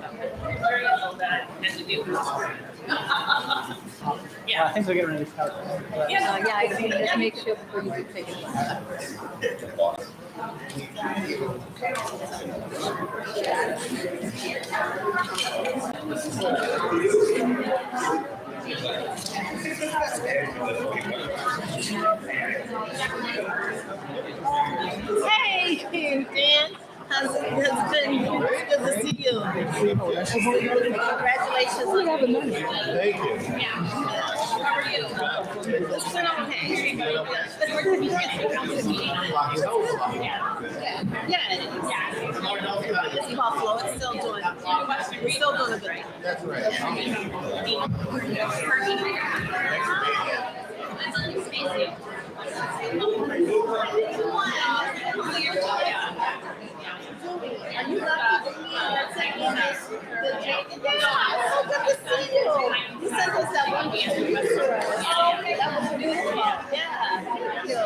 I think we're getting ready to start. Yeah, I see. Just make sure before you do take it. Hey, Dan. It's been good to see you. Congratulations. Thank you. How are you? It's been okay. Yeah, it is. It's Buffalo. It's still doing a good thing. That's right. Are you lucky? Yeah, so good to see you. You sent us that one picture. Okay, that was beautiful. Yeah, thank you.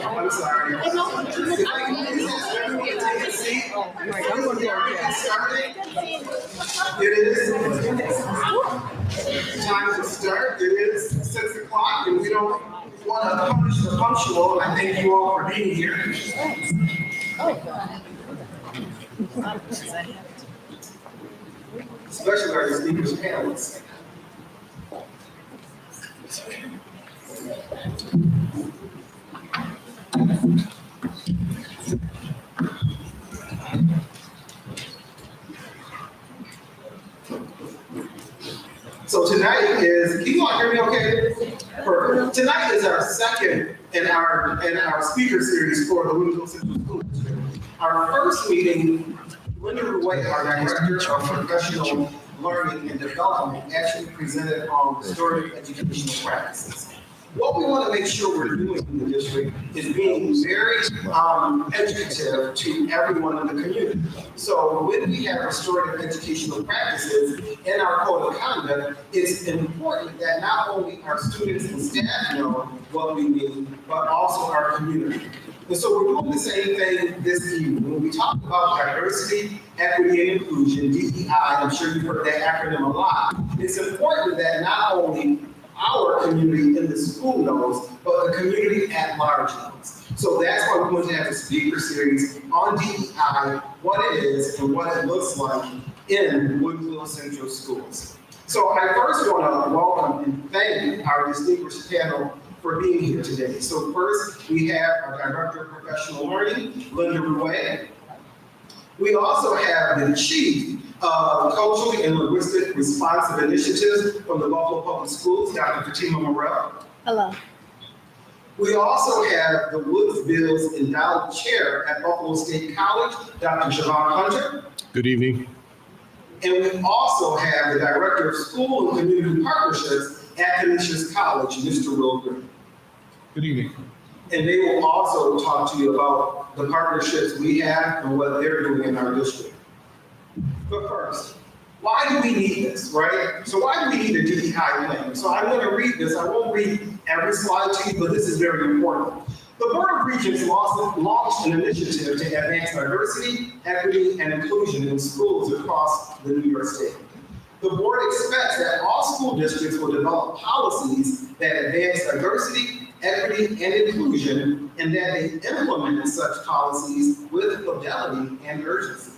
I'm sorry. I'm going to get started. It is time to start. It is 6 o'clock, and we don't want to punish the punctual. I thank you all for being here. Especially our distinguished panelists. So tonight is, can you all hear me okay? Perfect. Tonight is our second in our speaker series for the Louisville Central School District. Our first meeting, Linda Ruway, our Director of Professional Learning and Development, actually presented on restorative educational practices. What we want to make sure we're doing in the district is being very educative to everyone in the community. So when we have restorative educational practices in our code of conduct, it's important that not only our students and staff know what we mean, but also our community. And so we're doing the same thing this evening. When we talk about diversity, equity, and inclusion, DEI, I'm sure you've heard that acronym a lot, it's important that not only our community in the school knows, but the community at large knows. So that's why we're going to have a speaker series on DEI, what it is and what it looks like in Woodville Central Schools. So I first want to welcome and thank our distinguished panel for being here today. So first, we have our Director of Professional Learning, Linda Ruway. We also have the Chief of Culturally and Linguistic Responsive Initiatives from the Buffalo Public Schools, Dr. Fatima Morrell. Hello. We also have the Woods Bills Endowed Chair at Buffalo State College, Dr. Siobhan Hunter. Good evening. And we also have the Director of School and Community Partnerships at Canisius College, Mr. Will Green. Good evening. And they will also talk to you about the partnerships we have and what they're doing in our district. But first, why do we need this, right? So why do we need a DEI plan? So I'm going to read this. I won't read every slide to you, but this is very important. The Board of Regents launched an initiative to advance diversity, equity, and inclusion in schools across the New York State. The board expects that all school districts will develop policies that advance diversity, equity, and inclusion, and that they implement such policies with fidelity and urgency.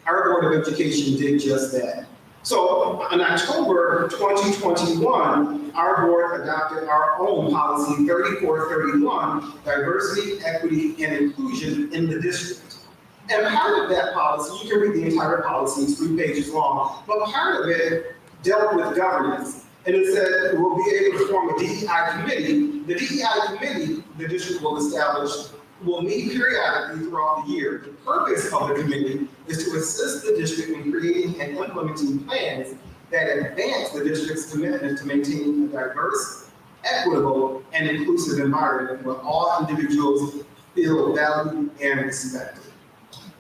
Our Board of Education did just that. So in October 2021, our board adopted our own policy 3431, diversity, equity, and inclusion in the district. And part of that policy, you can read the entire policy, it's 3 pages long, but part of it dealt with governance. And it said we'll be able to form a DEI committee. The DEI committee the district will establish will meet periodically throughout the year. The purpose of the committee is to assist the district in creating and implementing plans that advance the district's commitment to maintaining a diverse, equitable, and inclusive environment where all individuals feel valued and respected.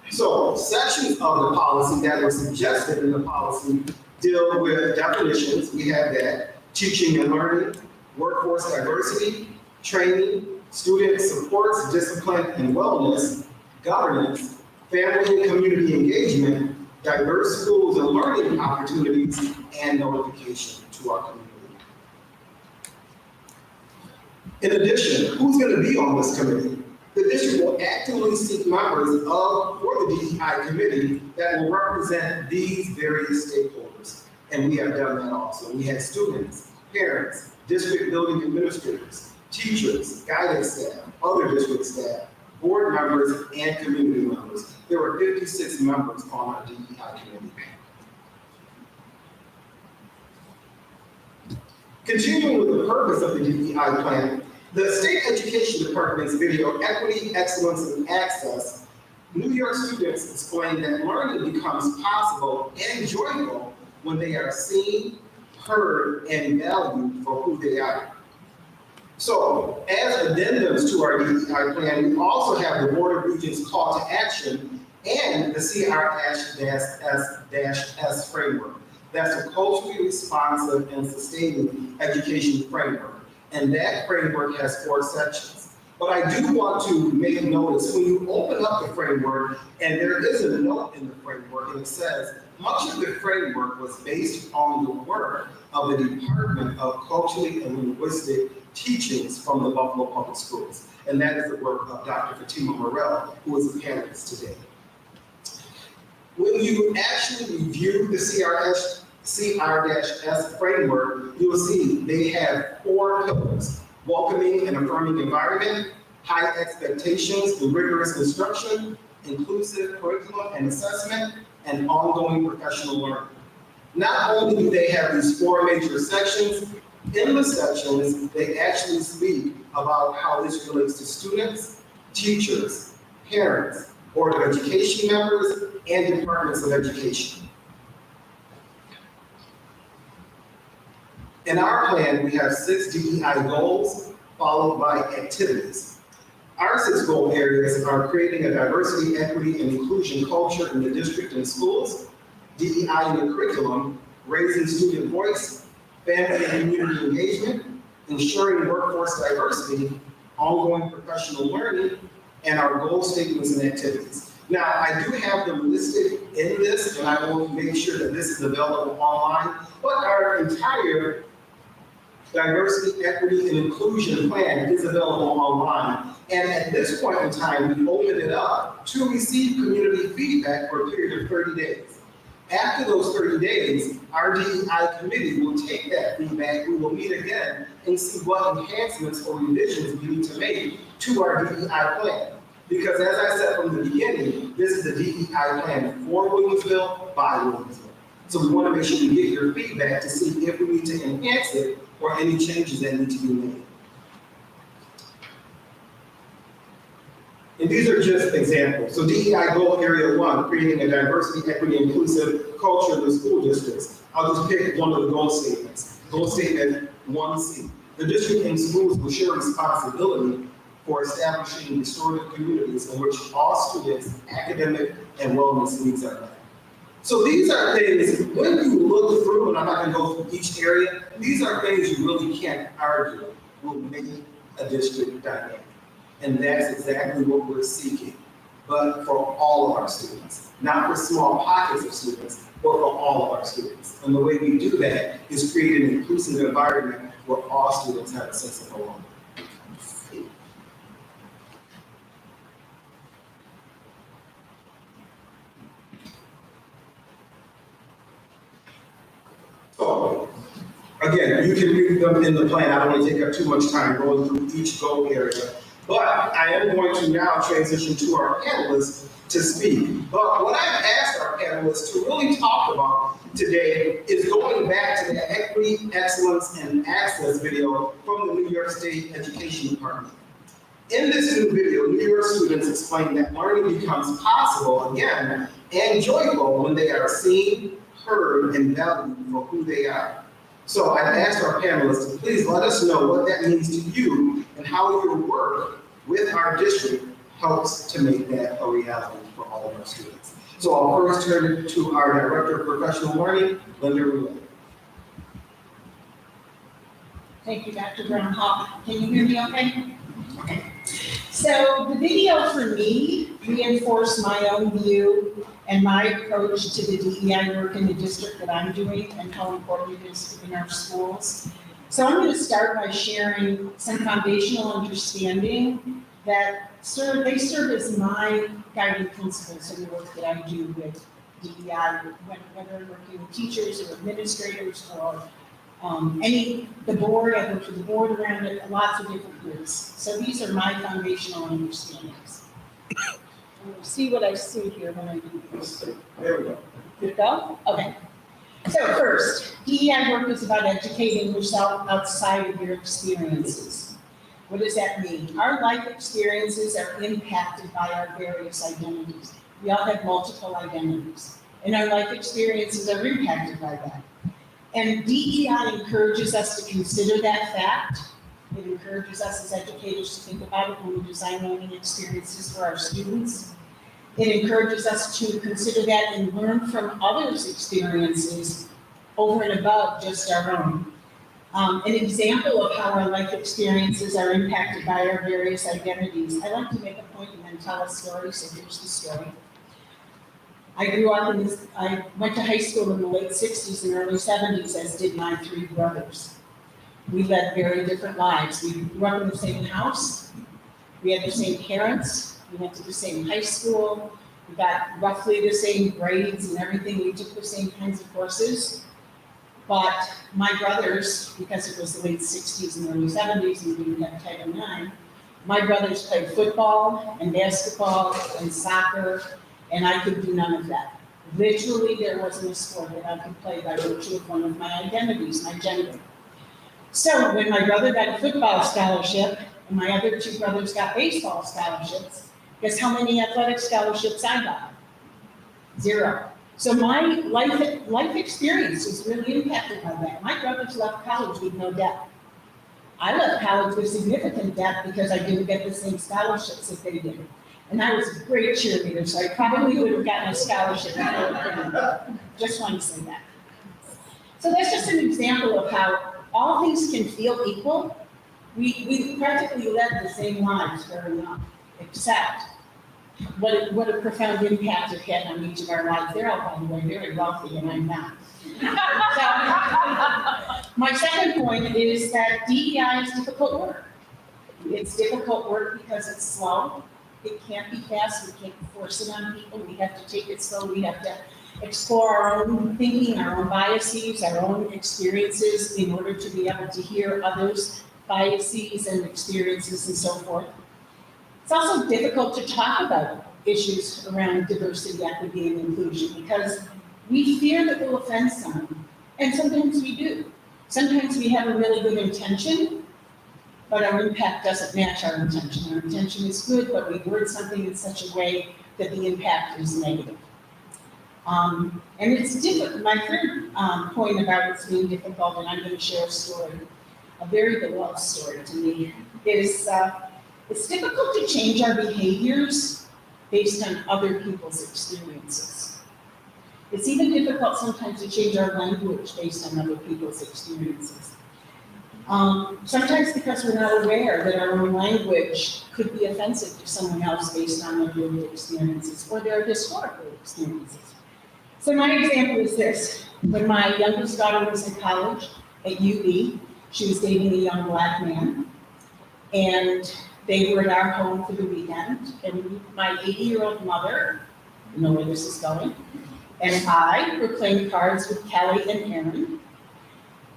So sections of the policy that were suggested in the policy deal with definitions. We have that, teaching and learning, workforce diversity, training, Student supports, discipline and wellness, governance, family and community engagement, diverse schools and learning opportunities, and notification to our community. In addition, who's going to be on this committee? The district will actively seek members for the DEI committee that will represent these various stakeholders. And we have done that also. We had students, parents, district building administrators, teachers, guidance staff, other district staff, board members, and community members. There were 56 members on our DEI committee. Continuing with the purpose of the DEI plan, the State Education Department's video, Equity, Excellence, and Access, New York students explain that learning becomes possible and joyful when they are seen, heard, and valued for who they are. So, as addendums to our DEI plan, we also have the Board of Regents call to action and the CR-S framework. That's a culturally responsive and sustaining education framework. And that framework has 4 sections. But I do want to make notice, when you open up the framework, and there is a note in the framework, and it says, much of the framework was based on the work of the Department of Culturally and Linguistic Teachings from the Buffalo Public Schools. And that is the work of Dr. Fatima Morell, who is a panelist today. When you actually review the CR-S framework, you'll see they have 4 pillars: welcoming and affirming environment, high expectations and rigorous instruction, inclusive curriculum and assessment, and ongoing professional learning. Not only do they have these 4 major sections, in the sections, they actually speak about how this relates to students, teachers, parents, Board of Education members, and departments of education. In our plan, we have 6 DEI goals followed by activities. Our 6 goal areas are creating a diversity, equity, and inclusion culture in the district and schools, DEI in the curriculum, raising student voice, family and community engagement, ensuring workforce diversity, ongoing professional learning, and our goal statements and activities. Now, I do have them listed in this, and I will make sure that this is available online, but our entire diversity, equity, and inclusion plan is available online. And at this point in time, we open it up to receive community feedback for a period of 30 days. After those 30 days, our DEI committee will take that feedback. We will meet again and see what enhancements or revisions we need to make to our DEI plan. Because as I said from the beginning, this is the DEI plan for Williamsville, by Williamsville. So we want to make sure we get your feedback to see if we need to enhance it or any changes that need to be made. And these are just examples. So DEI goal area 1, creating a diversity, equity, inclusive culture in the school districts. I'll just pick one of the goal statements. Goal statement 1C. The district and schools will share responsibility for establishing restorative communities in which all students' academic and wellness needs are met. So these are things, when you look through, and I'm not going to go through each area, these are things you really can't argue will make a district dynamic. And that's exactly what we're seeking, but for all of our students, not for small pockets of students, but for all of our students. And the way we do that is create an inclusive environment where all students have a sense of belonging. So, again, you can read them in the plan. I don't want to take up too much time going through each goal area. But I am going to now transition to our panelists to speak. But what I've asked our panelists to really talk about today is going back to the Equity, Excellence, and Access video from the New York State Education Department. In this new video, New York students explain that learning becomes possible again and joyful when they are seen, heard, and valued for who they are. So I've asked our panelists to please let us know what that means to you and how your work with our district helps to make that a reality for all of our students. So I'll first turn it to our Director of Professional Learning, Linda Roulet. Thank you, Dr. Brown. Can you hear me okay? So the video for me reinforced my own view and my approach to the DEI work in the district that I'm doing and how important it is in our schools. So I'm going to start by sharing some foundational understanding that they serve as my guiding principles in the work that I do with DEI, whether I'm working with teachers or administrators or the board. I work with the board around it, lots of different groups. So these are my foundational understandings. We'll see what I see here when I do this. There we go. Good to go? Okay. So first, DEI work is about educating yourself outside of your experiences. What does that mean? Our life experiences are impacted by our various identities. We all have multiple identities, and our life experiences are impacted by that. And DEI encourages us to consider that fact. It encourages us as educators to think about it when we design learning experiences for our students. It encourages us to consider that and learn from others' experiences over and above just our own. An example of how our life experiences are impacted by our various identities. I like to make a point and then tell a story, so here's the story. I went to high school in the late 60s and early 70s, as did my three brothers. We led very different lives. We grew up in the same house. We had the same parents. We went to the same high school. We got roughly the same grades and everything. We took the same kinds of courses. But my brothers, because it was the late 60s and early 70s and we didn't have Title IX, my brothers played football and basketball and soccer, and I could do none of that. Literally, there wasn't a sport that I could play by virtue of one of my identities, my gender. So when my brother got a football scholarship and my other two brothers got baseball scholarships, guess how many athletic scholarships I got? 0. So my life experience was really impacted by that. My brothers left college with no debt. I left college with significant debt because I didn't get the same scholarships that they did. And I was a great cheerleader, so I probably would have gotten a scholarship. Just want to say that. So that's just an example of how all things can feel equal. We practically led the same lives growing up, except what a profound impact it had on each of our lives. They're all, by the way, very wealthy, and I'm not. So, my second point is that DEI is difficult work. It's difficult work because it's slow. It can't be fast. We can't force it on people. We have to take it slow. We have to explore our own thinking, our own biases, our own experiences in order to be able to hear others' biases and experiences and so forth. It's also difficult to talk about issues around diversity, equity, and inclusion because we fear that we'll offend someone, and sometimes we do. Sometimes we have a really good intention, but our impact doesn't match our intention. Our intention is good, but we word something in such a way that the impact is negative. And it's different. My third point about it's being difficult, and I'm going to share a story, a very beloved story to me, is it's difficult to change our behaviors based on other people's experiences. It's even difficult sometimes to change our language based on other people's experiences. Sometimes because we're not aware that our own language could be offensive to someone else based on their lived experiences or their historical experiences. So my example is this. When my youngest daughter was in college at UB, she was dating a young Black man, and they were at our home for the weekend, and my 80-year-old mother, you know where this is going, and I were playing cards with Kelly and Aaron,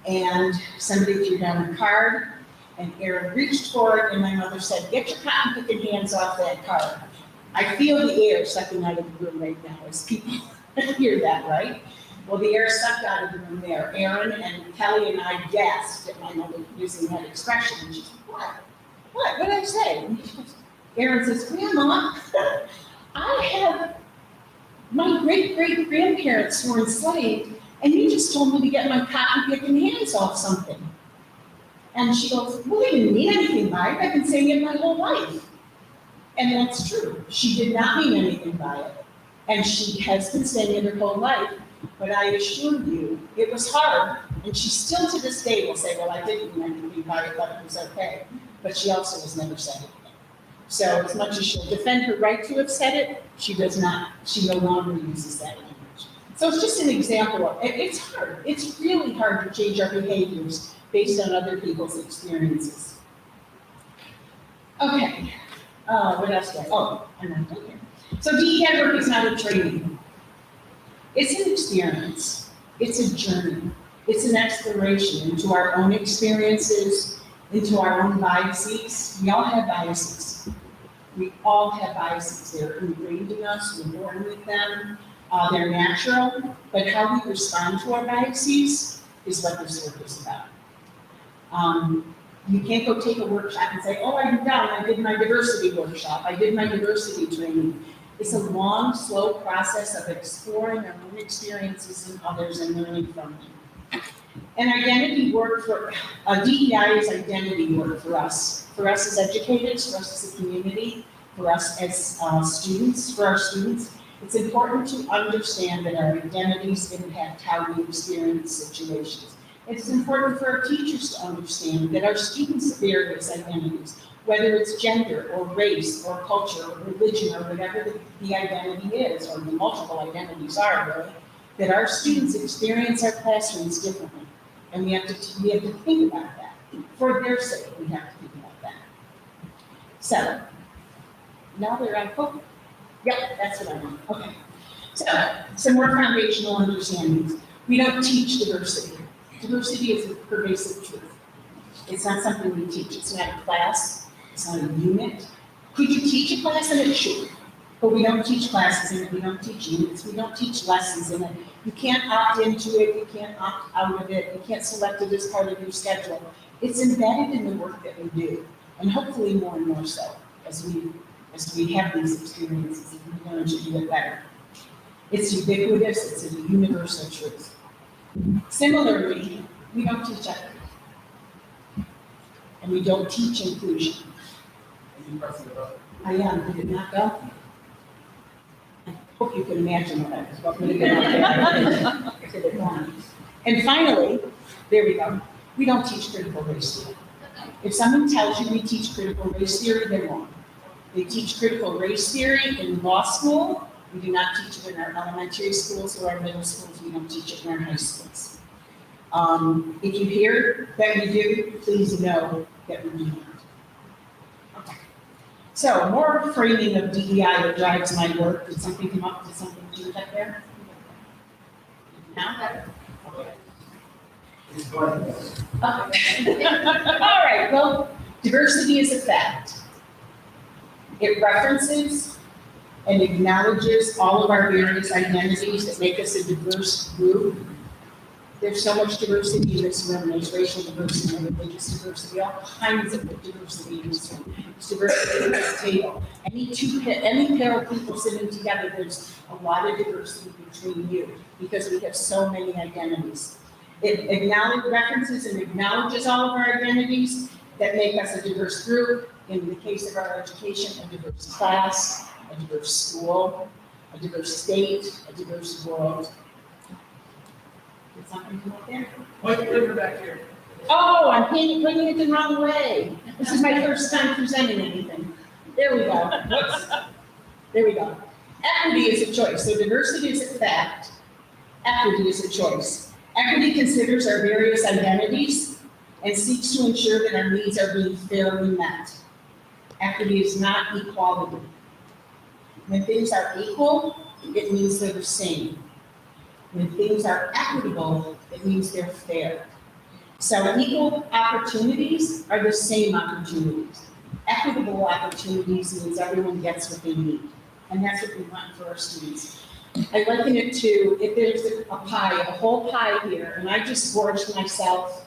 and somebody threw down a card, and Aaron reached for it, and my mother said, "Get your cotton picking hands off that card." I feel the air sucking out of the room right now as people hear that, right? Well, the air sucked out of the room there. Aaron and Kelly and I gasped at my mother using that expression, and she said, "What? What did I say?" Aaron says, "Grandma, I have my great-great-grandparents were enslaved, and you just told me to get my cotton-picking hands off something." And she goes, "Well, they didn't mean anything by it. I've been saying it my whole life." And that's true. She did not mean anything by it. And she has been saying it her whole life. But I assure you, it was hard. And she still to this day will say, "Well, I didn't mean anything by it, but it was okay." but she also has never said it. So as much as she'll defend her right to have said it, she does not, she no longer uses that language. So it's just an example of, it's hard, it's really hard to change our behaviors based on other people's experiences. Okay, what else do I, oh, I'm not done here. So DEI work is not a training. It's an experience, it's a journey, it's an exploration into our own experiences, into our own biases. We all have biases. We all have biases. They're ingrained in us, we're born with them, they're natural, but how we respond to our biases is what this work is about. You can't go take a workshop and say, oh, I'm done, I did my diversity workshop, I did my diversity training. It's a long, slow process of exploring our own experiences and others and learning from them. And identity work for, DEI is identity work for us as educators, for us as a community, for us as students, for our students. It's important to understand that our identities impact how we experience situations. It's important for our teachers to understand that our students have various identities, whether it's gender or race or culture or religion or whatever the identity is, or the multiple identities are really, that our students experience our classrooms differently. And we have to think about that. For their sake, we have to think about that. So, now they're on, oh, yep, that's what I want, okay. So, some more foundational understandings. We don't teach diversity. Diversity is a pervasive truth. It's not something we teach. It's not a class. It's not a unit. Could you teach a class in it? Sure. But we don't teach classes in it. We don't teach units. We don't teach lessons in it. You can't opt into it. You can't opt out of it. You can't select it as part of your schedule. It's embedded in the work that we do, and hopefully more and more so as we have these experiences and we learn to do it better. It's ubiquitous. It's a universal truth. Similarly, we don't teach equity, and we don't teach inclusion. I am. Did it not go? I hope you can imagine what I was going to get up there. And finally, there we go. We don't teach critical race theory. If someone tells you we teach critical race theory, they're wrong. They teach critical race theory in law school. We do not teach it in our elementary schools or our middle schools. We don't teach it in our high schools. If you hear that we do, please know that we do not. Okay. So more framing of DEI that drives my work. Did something come up? Did something change up there? Now? Okay. All right, well, diversity is a fact. It references and acknowledges all of our various identities that make us a diverse group. There's so much diversity in this room. There's racial diversity, religious diversity, all kinds of diversity in this room. There's diversity at this table. Any pair of people sitting together, there's a lot of diversity between you because we have so many identities. It references and acknowledges all of our identities that make us a diverse group. In the case of our education, a diverse class, a diverse school, a diverse state, a diverse world. Did something come up there? Point the finger back here. Oh, I'm pointing it the wrong way. This is my first time presenting anything. There we go. Whoops. There we go. Equity is a choice. So diversity is a fact. Equity is a choice. Equity considers our various identities and seeks to ensure that our needs are being fairly met. Equity is not equality. When things are equal, it means they're the same. When things are equitable, it means they're fair. So equal opportunities are the same opportunities. Equitable opportunities means everyone gets what they need. And that's what we want for our students. I liken it to, if there's a pie, a whole pie here, and I just gorged myself,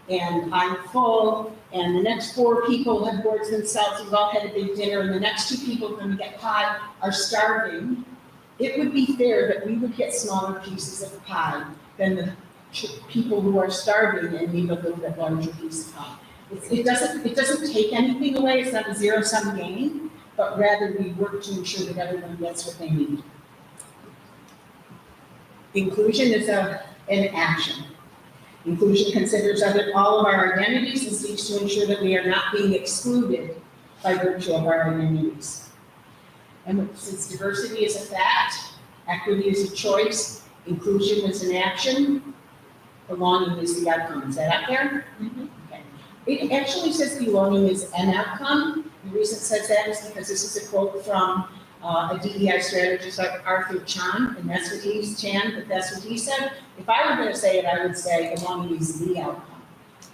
and I'm full, and the next 4 people have gorged themselves, we've all had a big dinner, and the next 2 people who are gonna get pie are starving, it would be fair that we would get smaller pieces of pie than the people who are starving and need a little bit larger piece of pie. It doesn't take anything away, it's not a zero-sum game, but rather we work to ensure that everyone gets what they need. Inclusion is an action. Inclusion considers all of our identities and seeks to ensure that we are not being excluded by virtue of our identities. And since diversity is a fact, equity is a choice, inclusion is an action, belonging is the outcome. Is that out there? Okay. It actually says belonging is an outcome. The reason it says that is because this is a quote from a DEI strategist, Arthur Chan, and that's what he said. If I were going to say it, I would say belonging is the outcome.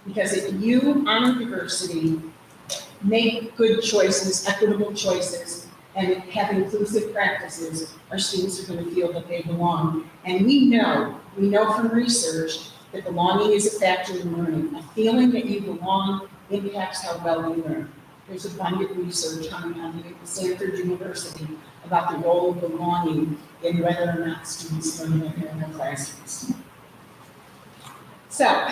Because if you honor diversity, make good choices, equitable choices, and have inclusive practices, our students are going to feel that they belong. And we know from research that belonging is a factor in learning. A feeling that you belong impacts how well you learn. There's abundant research coming out of Stanford University about the role of belonging in whether or not students learn in their classrooms. So,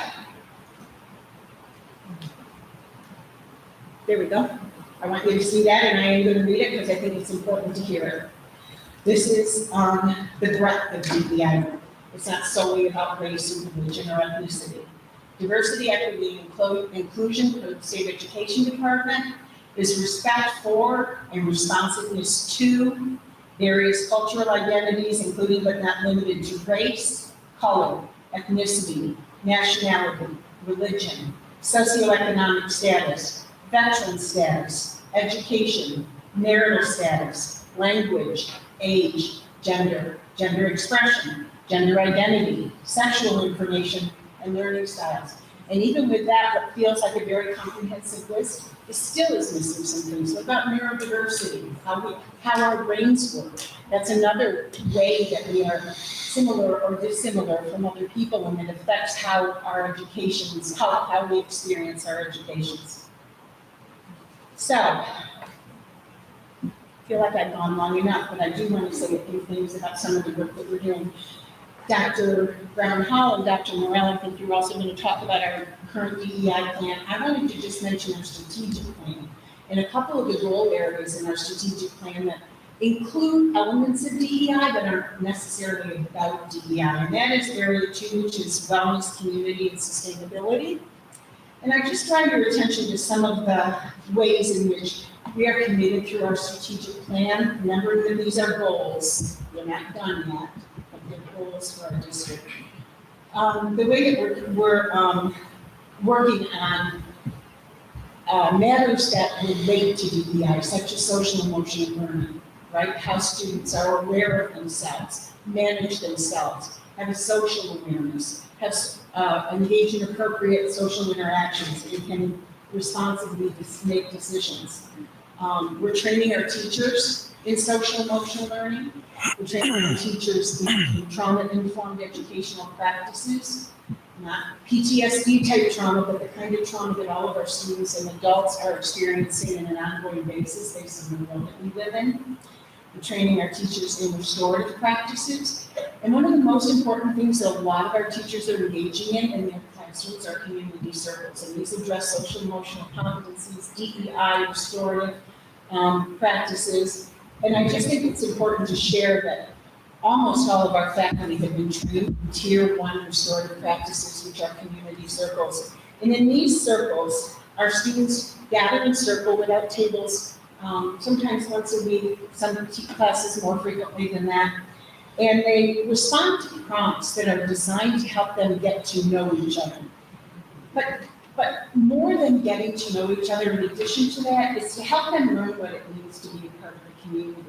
there we go. I want you to see that, and I am going to read it because I think it's important to hear it. This is the breadth of DEI. It's not solely about race or religion or ethnicity. Diversity, equity, and inclusion for the state education department is respect for and responsiveness to various cultural identities, including but not limited to race, color, ethnicity, nationality, religion, socioeconomic status, veteran status, education, marital status, language, age, gender expression, gender identity, sexual information, and learning styles. And even with that, what feels like a very comprehensive list, it still is missing some things. What about neurodiversity? How our brains work? That's another way that we are similar or dissimilar from other people, and it affects how our educations, how we experience our educations. So, I feel like I've gone long enough, but I do want to say a few things about some of the work that we're doing. Dr. Brown-Hall and Dr. Morell, I think you're also going to talk about our current DEI plan. I wanted to just mention our strategic plan and a couple of the goal areas in our strategic plan that include elements of DEI but aren't necessarily about DEI. And that is area 2, which is wellness, community, and sustainability. And I just draw your attention to some of the ways in which we are committed through our strategic plan. Remember that these are goals. We're not done yet. Goals for our district. The way that we're working on matters that relate to DEI, such as social emotional learning, right? How students are aware of themselves, manage themselves, have a social awareness, have engage in appropriate social interactions, and can responsibly make decisions. We're training our teachers in social emotional learning. We're training our teachers in trauma-informed educational practices, not PTSD type trauma, but the kind of trauma that all of our students and adults are experiencing on an ongoing basis based on the world that we live in. We're training our teachers in restorative practices. And one of the most important things that a lot of our teachers are engaging in their classrooms are community circles. And these address social emotional competencies, DEI, restorative practices. And I just think it's important to share that almost all of our faculty have been trained in Tier 1 restorative practices, which are community circles. And in these circles, our students gather in circle without tables, sometimes once a week, some classes more frequently than that. And they respond to prompts that are designed to help them get to know each other. But more than getting to know each other, in addition to that, is to help them learn what it means to be a part of a community.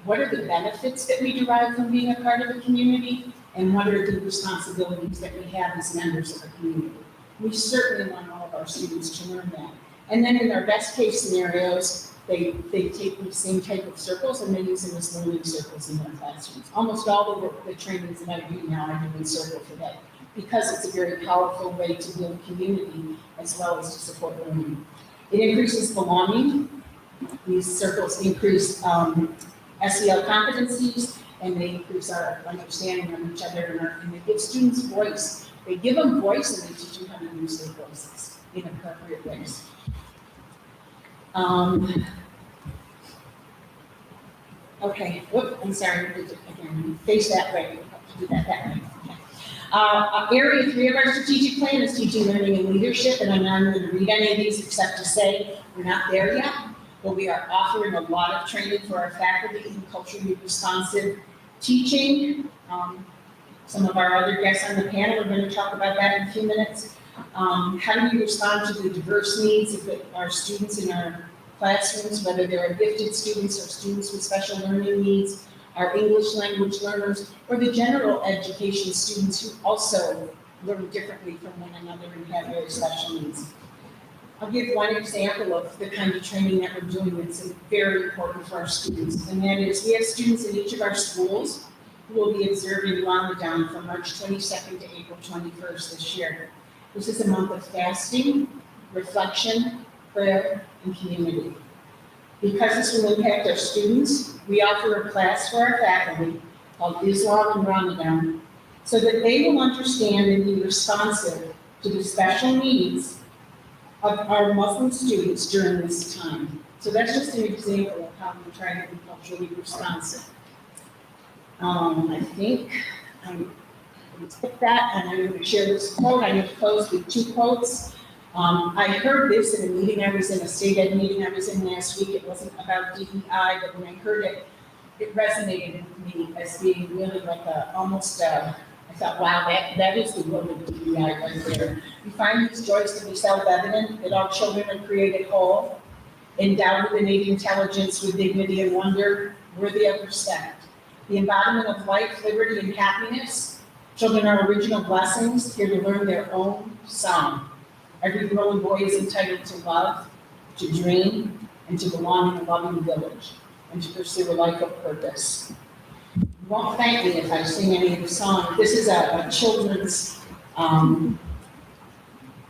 What are the benefits that we derive from being a part of a community? And what are the responsibilities that we have as members of a community? We certainly want all of our students to learn that. And then in our best case scenarios, they take the same type of circles and they use them as learning circles in their classrooms. Almost all the trainings that I do now I do in circle for that, because it's a very powerful way to build community as well as to support learning. It increases belonging. These circles increase SEL competencies, and they increase our understanding of each other, and they give students voice. They give them voice and they teach them how to use their voices in appropriate ways. Okay, whoop, I'm sorry, again, face that way, we'll have to do that way. Okay. Area 3 of our strategic plan is teaching, learning, and leadership, and I'm not going to read any of these except to say we're not there yet, but we are offering a lot of training for our faculty in culturally responsive teaching. Some of our other guests on the panel are going to talk about that in a few minutes. How do we respond to the diverse needs of our students in our classrooms, whether they're gifted students or students with special learning needs, our English language learners, or the general education students who also learn differently from one another and have very special needs. I'll give one example of the kind of training that we're doing that's very important for our students, and that is we have students in each of our schools who will be observing Ramadan from March 22nd to April 21st this year. This is a month of fasting, reflection, prayer, and community. Because this will impact our students, we offer a class for our faculty called Islam and Ramadan, so that they will understand and be responsive to the special needs of our Muslim students during this time. So that's just an example of how we try to be culturally responsive. I think I'm going to skip that, and I'm going to share this quote. I'm going to close with two quotes. I heard this in a meeting I was in, a state ed meeting I was in last week. It wasn't about DEI, but when I heard it, it resonated with me as being really like I thought, wow, that is the word of DEI right there. We find these joys to be self-evident, that all children are created whole, endowed with innate intelligence, with dignity and wonder, worthy of respect. The embodiment of life, liberty, and happiness. Children are original blessings, here to learn their own song. Every girl and boy is entitled to love, to dream, and to belong in a loving village, and to pursue a life of purpose. You won't thank me if I sing any of the songs. This is a children's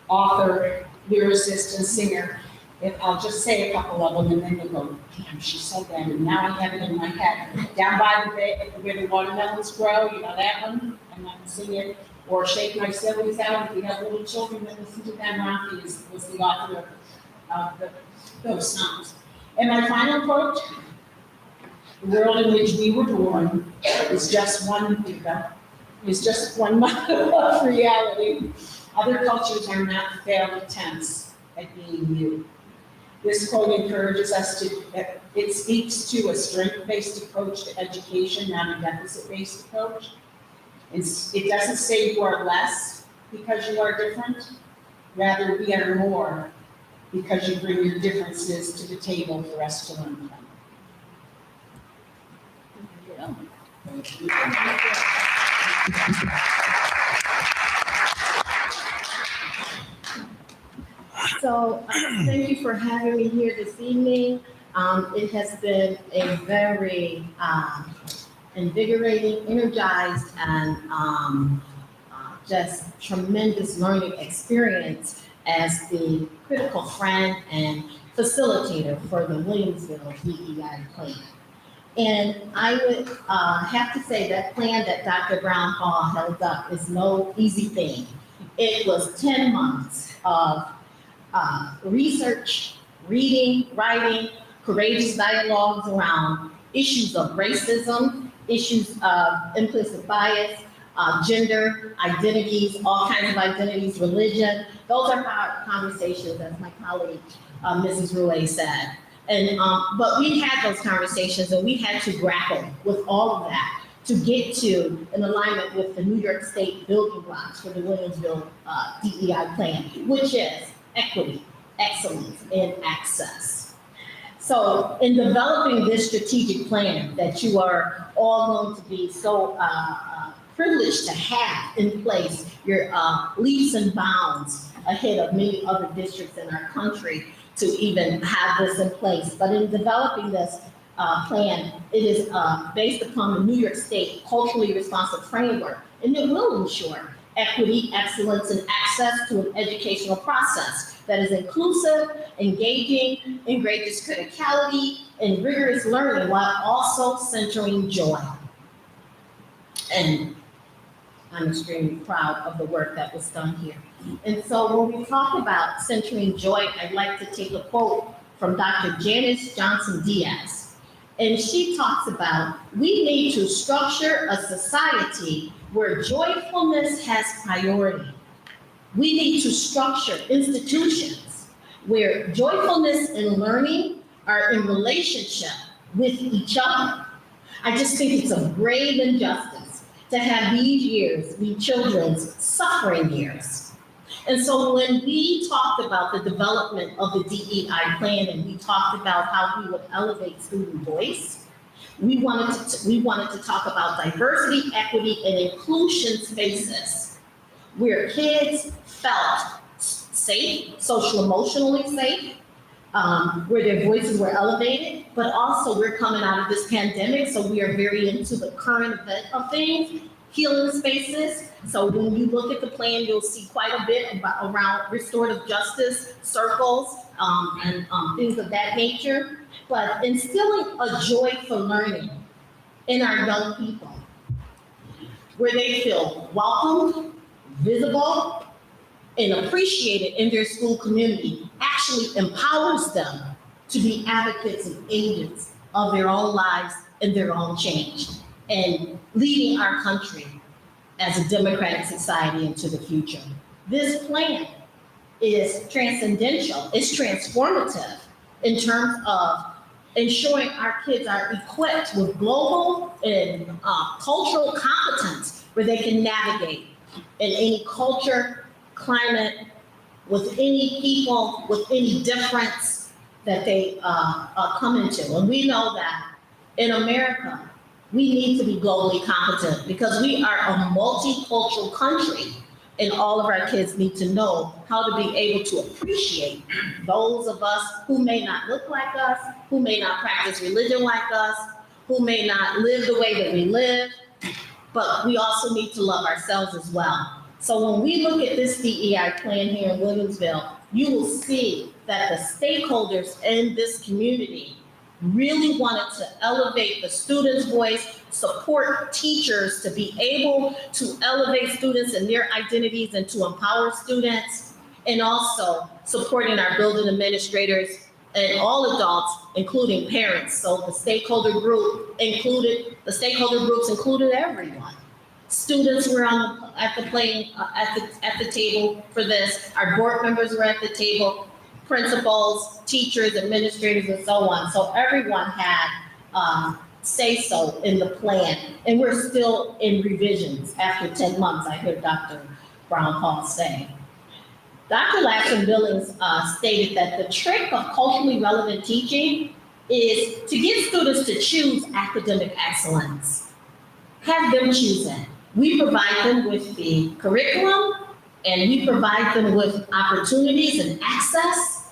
author, lyricist, and singer. I'll just say a couple of them, and then you'll go, damn, she said that, and now I have it in my head. Down by the bay, where the watermelons grow, you know that one? I'm not gonna sing it. Or Shake My Sillies Out, if you have little children that listen to them, Rafi was the author of those songs. And my final quote, the world in which we were born is just one model of reality. Other cultures are not failed attempts at being you. This quote encourages us it speaks to a strength-based approach to education, not a deficit-based approach. It doesn't say you are less because you are different. Rather, we are more because you bring your differences to the table for us to learn from. So, thank you for having me here this evening. It has been a very invigorating, energized, and just tremendous learning experience as the critical friend and facilitator for the Williamsville DEI plan. And I would have to say that plan that Dr. Brown Hall held up is no easy thing. It was 10 months of research, reading, writing, courageous dialogues around issues of racism, issues of implicit bias, gender, identities, all kinds of identities, religion. Those are hard conversations, as my colleague, Mrs. Rouet said. And, but we had those conversations and we had to grapple with all of that to get to an alignment with the New York State building blocks for the Williamsville DEI plan, which is equity, excellence, and access. So in developing this strategic plan that you are all going to be so privileged to have in place, your leaps and bounds ahead of many other districts in our country to even have this in place. But in developing this plan, it is based upon the New York State culturally responsive framework, and it will ensure equity, excellence, and access to an educational process that is inclusive, engaging, engages criticality, and rigorous learning while also centering joy. And I'm extremely proud of the work that was done here. And so when we talk about centering joy, I'd like to take a quote from Dr. Janice Johnson Diaz. And she talks about, we need to structure a society where joyfulness has priority. We need to structure institutions where joyfulness and learning are in relationship with each other. I just think it's a grave injustice to have these years be children's suffering years. And so when we talked about the development of the DEI plan and we talked about how we would elevate student voice, we wanted to talk about diversity, equity, and inclusion spaces where kids felt safe, social emotionally safe, where their voices were elevated, but also we're coming out of this pandemic, so we are very into the current event of things, healing spaces. So when you look at the plan, you'll see quite a bit around restorative justice circles and things of that nature, but instilling a joy for learning in our young people, where they feel welcomed, visible, and appreciated in their school community actually empowers them to be advocates and agents of their own lives and their own change, and leading our country as a democratic society into the future. This plan is transcendental, it's transformative in terms of ensuring our kids are equipped with global and cultural competence where they can navigate in any culture, climate, with any people, with any difference that they come into. And we know that in America, we need to be globally competent because we are a multicultural country, and all of our kids need to know how to be able to appreciate those of us who may not look like us, who may not practice religion like us, who may not live the way that we live, but we also need to love ourselves as well. So when we look at this DEI plan here in Williamsville, you will see that the stakeholders in this community really wanted to elevate the students' voice, support teachers to be able to elevate students and their identities and to empower students, and also supporting our building administrators and all adults, including parents. So the stakeholder groups included everyone. Students were at the table for this. Our board members were at the table, principals, teachers, administrators, and so on. So everyone had say so in the plan, and we're still in revisions after 10 months. I heard Dr. Brown-Paul say. Dr. Latson-Billings stated that the trick of culturally relevant teaching is to get students to choose academic excellence. Have them choose it. We provide them with the curriculum and we provide them with opportunities and access,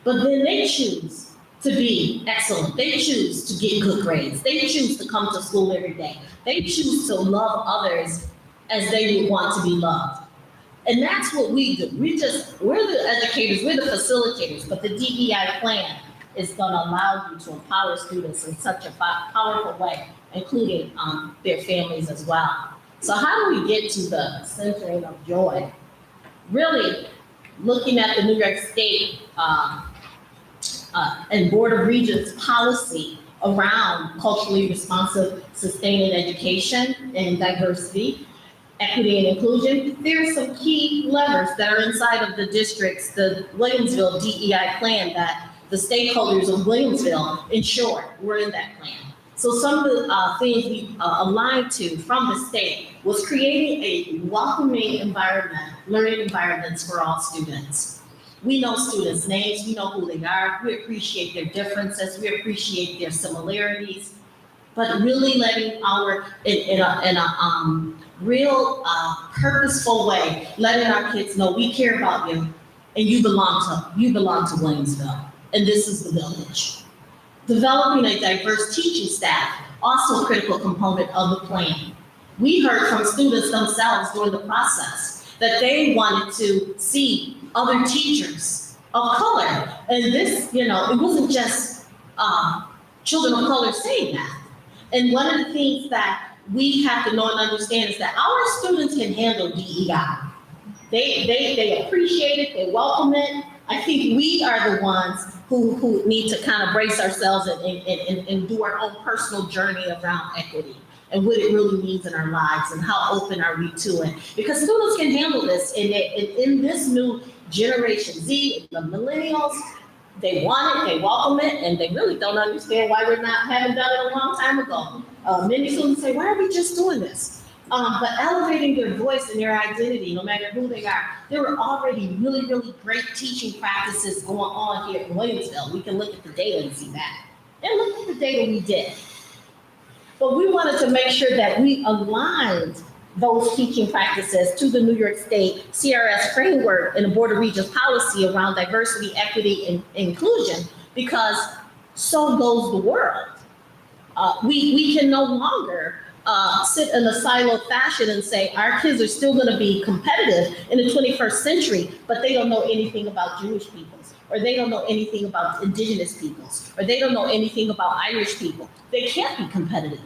but then they choose to be excellent. They choose to get good grades. They choose to come to school every day. They choose to love others as they would want to be loved. And that's what we do. We're the educators, we're the facilitators, but the DEI plan is going to allow you to empower students in such a powerful way, including their families as well. So how do we get to the centering of joy? Really looking at the New York State and Board of Regents policy around culturally responsive, sustaining education and diversity, equity and inclusion, there are some key levers that are inside of the districts, the Williamsville DEI plan that the stakeholders of Williamsville ensure were in that plan. So some of the things we aligned to from the state was creating a welcoming environment, learning environments for all students. We know students' names, we know who they are, we appreciate their differences, we appreciate their similarities, but really letting in a real purposeful way, letting our kids know we care about you and you belong to Williamsville, and this is the village. Developing a diverse teaching staff, also a critical component of the plan. We heard from students themselves during the process that they wanted to see other teachers of color. And this, it wasn't just children of color saying that. And one of the things that we have to know and understand is that our students can handle DEI. They appreciate it, they welcome it. I think we are the ones who need to kind of brace ourselves and do our own personal journey around equity. and what it really means in our lives and how open are we to it. Because students can handle this in this new generation Z, the millennials, they want it, they welcome it, and they really don't understand why haven't done it a long time ago. Many students say, why are we just doing this? But elevating their voice and their identity, no matter who they are, there were already really, really great teaching practices going on here in Williamsville. We can look at the data and see that. And look at the data we did. But we wanted to make sure that we aligned those teaching practices to the New York State CRS framework and the Board of Regents policy around diversity, equity, and inclusion, because so goes the world. We can no longer sit in a siloed fashion and say our kids are still going to be competitive in the 21st century, but they don't know anything about Jewish peoples, or they don't know anything about indigenous peoples, or they don't know anything about Irish people. They can't be competitive.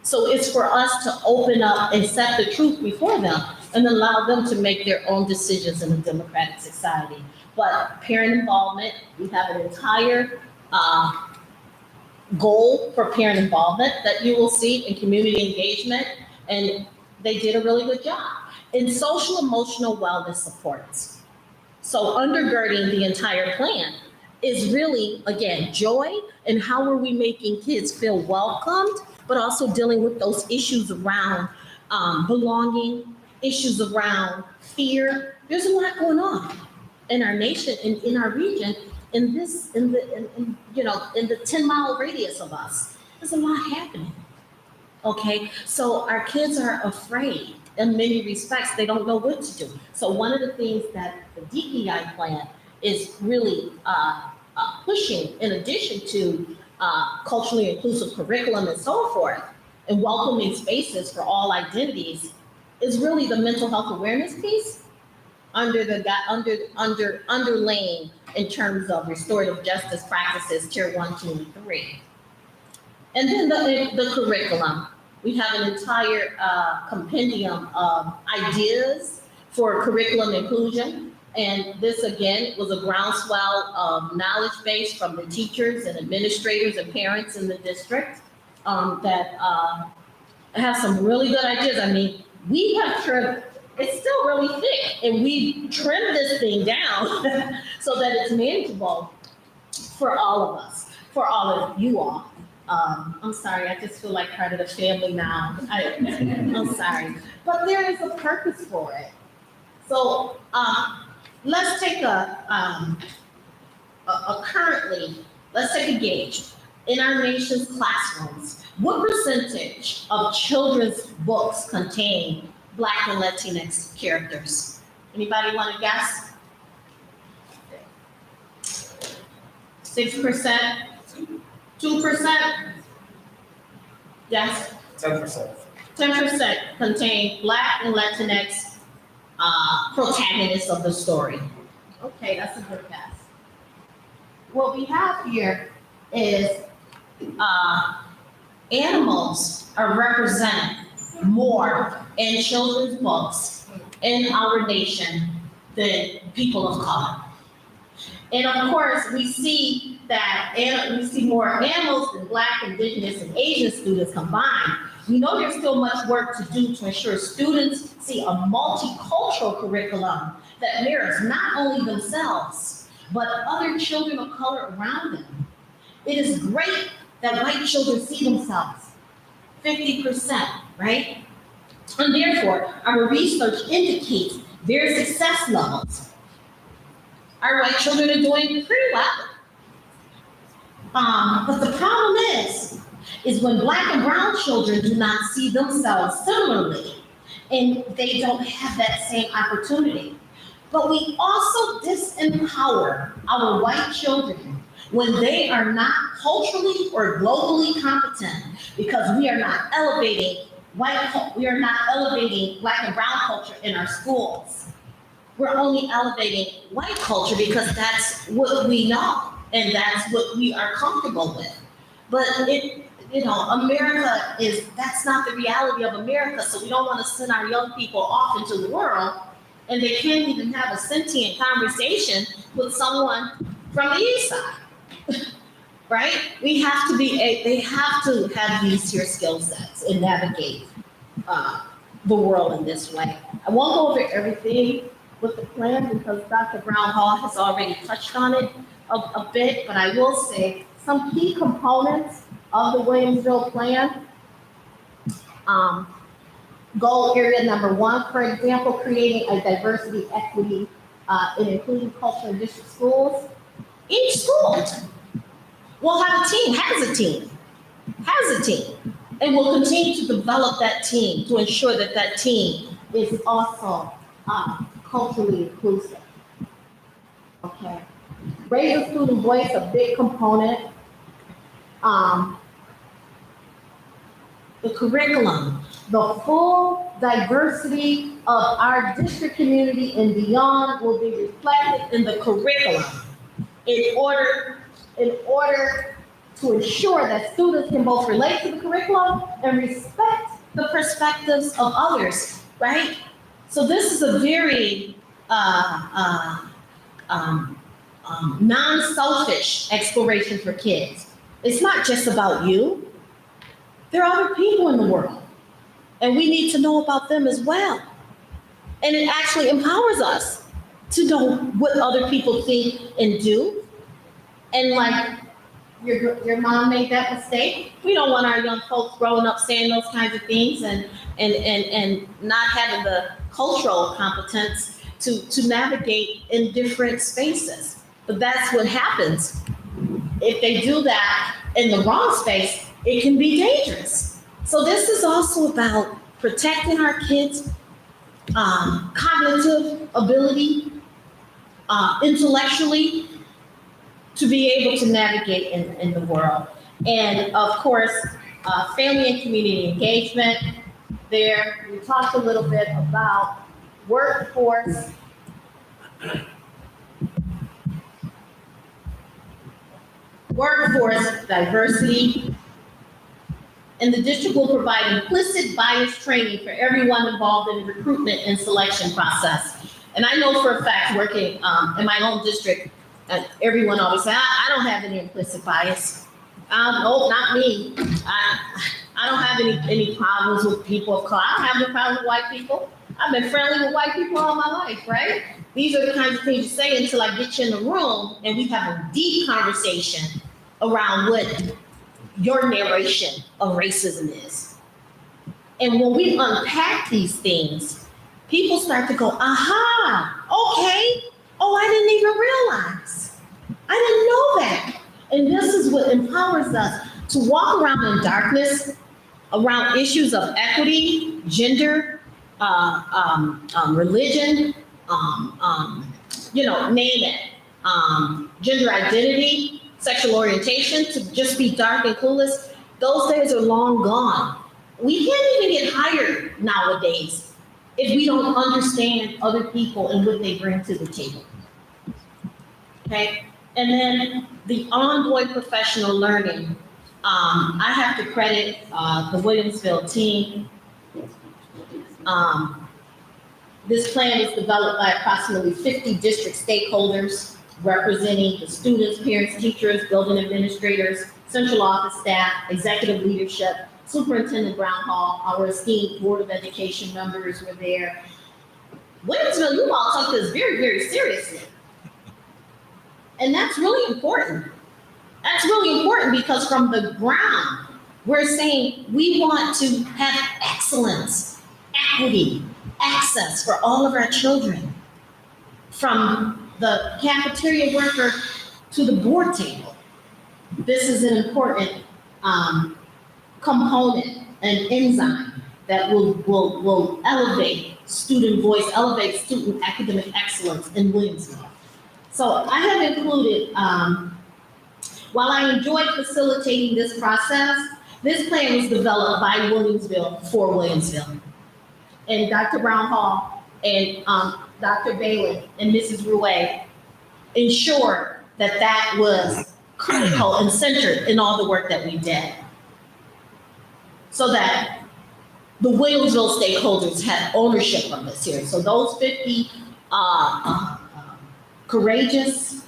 So it's for us to open up and set the truth before them and allow them to make their own decisions in a democratic society. But parent involvement, we have an entire goal for parent involvement that you will see in community engagement, and they did a really good job. In social emotional wellness supports. So undergirding the entire plan is really, again, joy and how are we making kids feel welcomed, but also dealing with those issues around belonging, issues around fear. There's a lot going on in our nation and in our region, in the 10-mile radius of us. There's a lot happening. Okay, so our kids are afraid in many respects. They don't know what to do. So one of the things that the DEI plan is really pushing, in addition to culturally inclusive curriculum and so forth, and welcoming spaces for all identities, is really the mental health awareness piece underlaying in terms of restorative justice practices, tier 1, 2, and 3. And then the curriculum. We have an entire compendium of ideas for curriculum inclusion. And this, again, was a groundswell of knowledge base from the teachers and administrators and parents in the district that have some really good ideas. I mean, we have trimmed, it's still really thick, and we trimmed this thing down so that it's manageable for all of us, for all of you all. I'm sorry, I just feel like part of the family now. I'm sorry, but there is a purpose for it. So let's take let's take a gauge. In our nation's classrooms, what percentage of children's books contain Black and Latinx characters? Anybody want to guess? 6%? 2%? Yes? 10%. 10% contain Black and Latinx protagonists of the story. Okay, that's a good guess. What we have here is animals are represented more in children's books in our nation than people of color. And of course, we see that we see more animals than Black, Indigenous, and Asian students combined. We know there's still much work to do to ensure students see a multicultural curriculum that mirrors not only themselves, but other children of color around them. It is great that white children see themselves, 50%, right? And therefore, our research indicates their success levels. Our white children are doing pretty well. But the problem is when Black and brown children do not see themselves similarly, and they don't have that same opportunity. But we also disempower our white children when they are not culturally or globally competent, because we are not elevating we are not elevating Black and brown culture in our schools. We're only elevating white culture because that's what we know and that's what we are comfortable with. But America that's not the reality of America, so we don't want to send our young people off into the world and they can't even have a sentient conversation with someone from the east side. right? We have to they have to have these here skill sets and navigate the world in this way. I won't go over everything with the plan because Dr. Brown Hall has already touched on it a bit, but I will say some key components of the Williamsville plan. Goal area number 1, for example, creating a diversity, equity, and inclusion culture in district schools. Each school will have a team, has a team, and will continue to develop that team to ensure that that team is also culturally inclusive. Okay. Raising student voice, a big component. The curriculum, the full diversity of our district community and beyond will be reflected in the curriculum in order to ensure that students can both relate to the curriculum and respect the perspectives of others, right? So this is a very non-selfish exploration for kids. It's not just about you. There are other people in the world, and we need to know about them as well. And it actually empowers us to know what other people think and do. And like your mom made that mistake. We don't want our young folks growing up saying those kinds of things and not having the cultural competence to navigate in different spaces. But that's what happens. If they do that in the wrong space, it can be dangerous. So this is also about protecting our kids' cognitive ability, intellectually, to be able to navigate in the world. And of course, family and community engagement. There, we talked a little bit about workforce. Workforce diversity. And the district will provide implicit bias training for everyone involved in the recruitment and selection process. And I know for a fact, working in my own district, everyone always says, I don't have any implicit bias. No, not me. I don't have any problems with people of color. I don't have any problems with white people. I've been friendly with white people all my life, right? These are the kinds of things you say until I get you in the room and we have a deep conversation around what your narration of racism is. And when we unpack these things, people start to go, aha, okay. Oh, I didn't even realize. I didn't know that. And this is what empowers us to walk around in darkness around issues of equity, gender, religion, name it, gender identity, sexual orientation, to just be dark and clueless. Those days are long gone. We can't even get hired nowadays if we don't understand other people and what they bring to the table. Okay, and then the ongoing professional learning. I have to credit the Williamsville team. This plan is developed by approximately 50 district stakeholders representing the students, parents, teachers, building administrators, central office staff, executive leadership, Superintendent Brown Hall, our esteemed Board of Education members were there. Williamsville, you all took this very, very seriously. And that's really important. That's really important because from the ground, we're saying we want to have excellence, equity, access for all of our children, from the cafeteria worker to the board table. This is an important component, an enzyme that will elevate student voice, elevate student academic excellence in Williamsville. So I have included, while I enjoyed facilitating this process, this plan was developed by Williamsville for Williamsville. And Dr. Brown Hall and Dr. Bailey and Mrs. Rouet ensured that that was critical and centered in all the work that we did, so that the Williamsville stakeholders had ownership of this here. So those 50 courageous,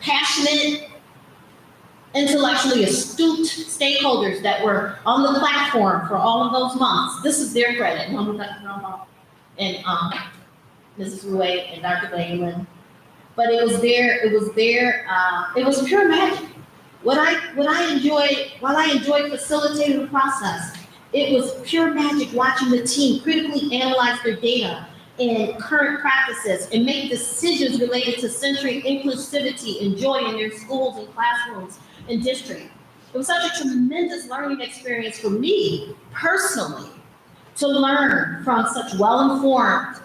passionate, intellectually astute stakeholders that were on the platform for all of those months. This is their credit. And Mrs. Rue and Dr. Langland. But it was pure magic. While I enjoyed facilitating the process, it was pure magic watching the team critically analyze their data and current practices and make decisions related to centering inclusivity and joy in their schools and classrooms and district. It was such a tremendous learning experience for me personally to learn from such well-informed,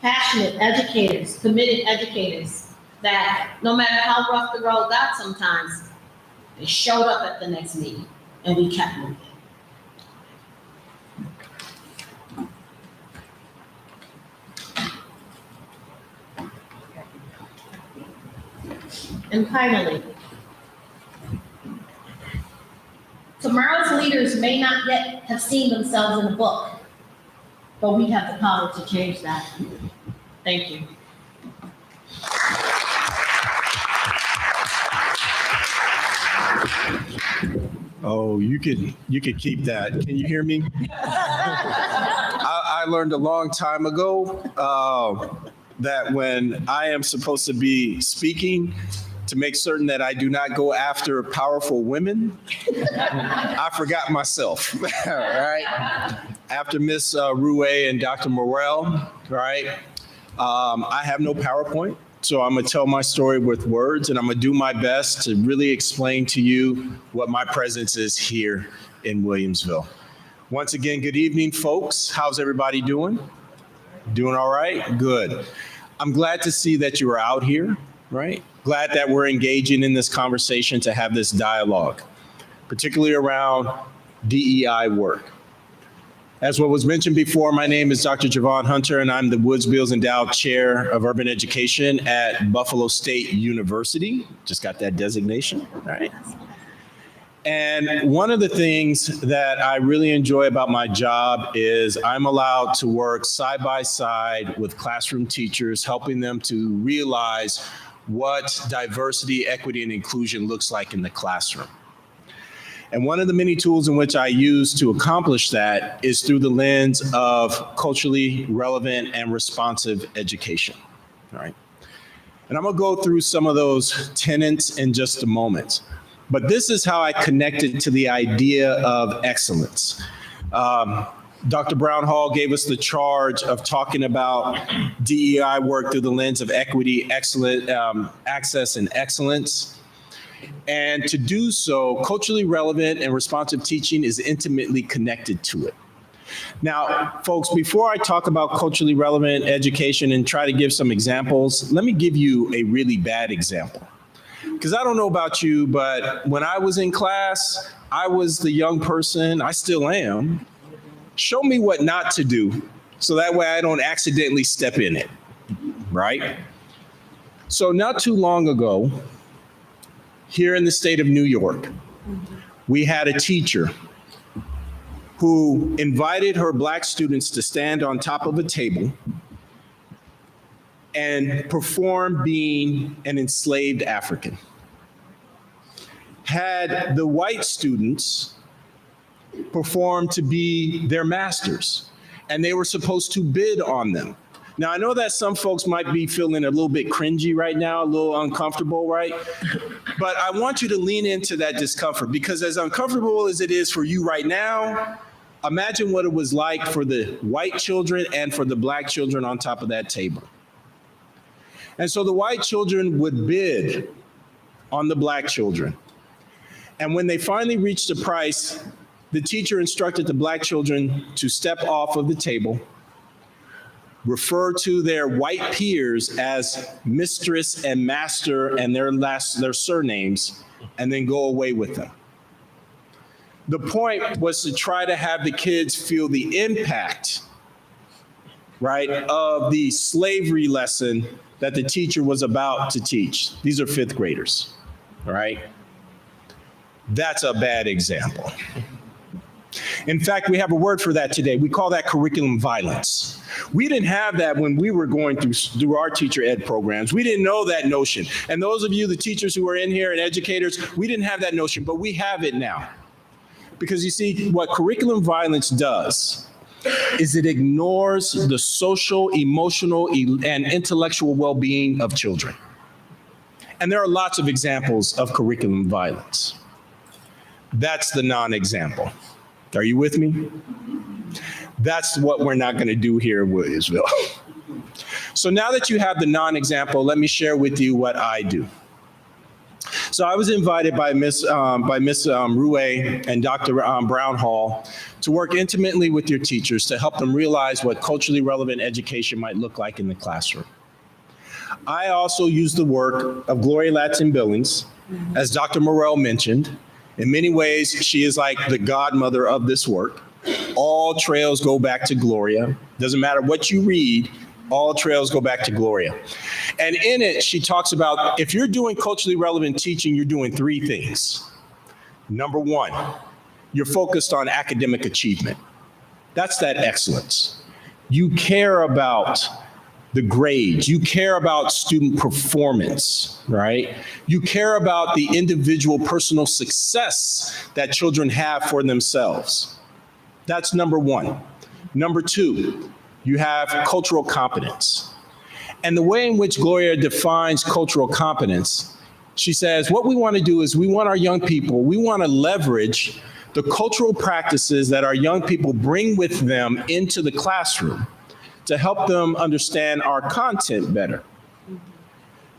passionate educators, committed educators, that no matter how rough the road got sometimes, they showed up at the next meeting and we kept moving. And finally, tomorrow's leaders may not yet have seen themselves in a book, but we have the power to change that. Thank you. Oh, you could keep that. Can you hear me? I learned a long time ago that when I am supposed to be speaking, to make certain that I do not go after powerful women, I forgot myself, right? After Miss Rue and Dr. Morrell, right? I have no PowerPoint, so I'm gonna tell my story with words, and I'm gonna do my best to really explain to you what my presence is here in Williamsville. Once again, good evening, folks. How's everybody doing? Doing all right? Good. I'm glad to see that you are out here, right? Glad that we're engaging in this conversation to have this dialogue, particularly around DEI work. As what was mentioned before, my name is Dr. Javon Hunter, and I'm the Woods Beals Endowed Chair of Urban Education at Buffalo State University. Just got that designation, right? And one of the things that I really enjoy about my job is I'm allowed to work side by side with classroom teachers, helping them to realize what diversity, equity, and inclusion looks like in the classroom. And one of the many tools in which I use to accomplish that is through the lens of culturally relevant and responsive education, all right? And I'm gonna go through some of those tenets in just a moment. But this is how I connected to the idea of excellence. Dr. Brown Hall gave us the charge of talking about DEI work through the lens of equity, excellent access, and excellence. And to do so, culturally relevant and responsive teaching is intimately connected to it. Now, folks, before I talk about culturally relevant education and try to give some examples, let me give you a really bad example. Because I don't know about you, but when I was in class, I was the young person, I still am. Show me what not to do so that way I don't accidentally step in it, right? So not too long ago, here in the state of New York, we had a teacher who invited her Black students to stand on top of a table and perform being an enslaved African. Had the white students perform to be their masters, and they were supposed to bid on them. Now, I know that some folks might be feeling a little bit cringy right now, a little uncomfortable, right? But I want you to lean into that discomfort, because as uncomfortable as it is for you right now, imagine what it was like for the white children and for the Black children on top of that table. And so the white children would bid on the Black children. And when they finally reached a price, the teacher instructed the Black children to step off of the table, refer to their white peers as mistress and master and their surnames, and then go away with them. The point was to try to have the kids feel the impact, right, of the slavery lesson that the teacher was about to teach. These are fifth graders, all right? That's a bad example. In fact, we have a word for that today. We call that curriculum violence. We didn't have that when we were going through our teacher ed programs. We didn't know that notion. And those of you, the teachers who are in here and educators, we didn't have that notion, but we have it now. Because you see, what curriculum violence does is it ignores the social, emotional, and intellectual well-being of children. And there are lots of examples of curriculum violence. That's the non-example. Are you with me? That's what we're not going to do here in Williamsville. So now that you have the non-example, let me share with you what I do. So I was invited by Miss Rue and Dr. Brown Hall to work intimately with your teachers to help them realize what culturally relevant education might look like in the classroom. I also use the work of Gloria Ladson-Billings, as Dr. Morrell mentioned. In many ways, she is like the godmother of this work. All trails go back to Gloria. Doesn't matter what you read, all trails go back to Gloria. And in it, she talks about if you're doing culturally relevant teaching, you're doing three things. Number one, you're focused on academic achievement. That's that excellence. You care about the grades. You care about student performance, right? You care about the individual personal success that children have for themselves. That's number one. Number two, you have cultural competence. And the way in which Gloria defines cultural competence, she says, what we want to do is we want our young people, we want to leverage the cultural practices that our young people bring with them into the classroom to help them understand our content better.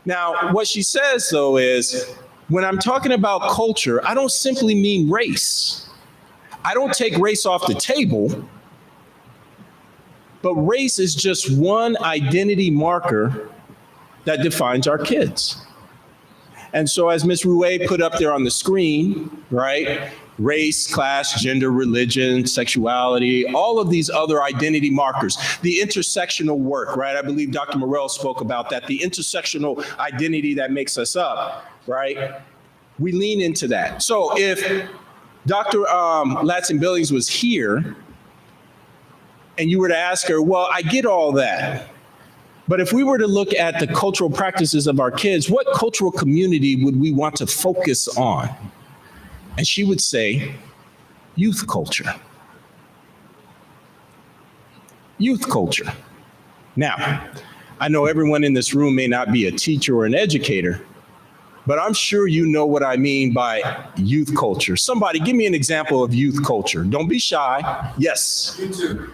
Now, what she says, though, is when I'm talking about culture, I don't simply mean race. I don't take race off the table, but race is just one identity marker that defines our kids. And so as Ms. Rue put up there on the screen, right? Race, class, gender, religion, sexuality, all of these other identity markers, the intersectional work, right? I believe Dr. Morrell spoke about that, the intersectional identity that makes us up, right? We lean into that. So if Dr. Ladson-Billings was here and you were to ask her, well, I get all that, but if we were to look at the cultural practices of our kids, what cultural community would we want to focus on? And she would say, youth culture. Youth culture. Now, I know everyone in this room may not be a teacher or an educator, but I'm sure you know what I mean by youth culture. Somebody give me an example of youth culture. Don't be shy. Yes. YouTube.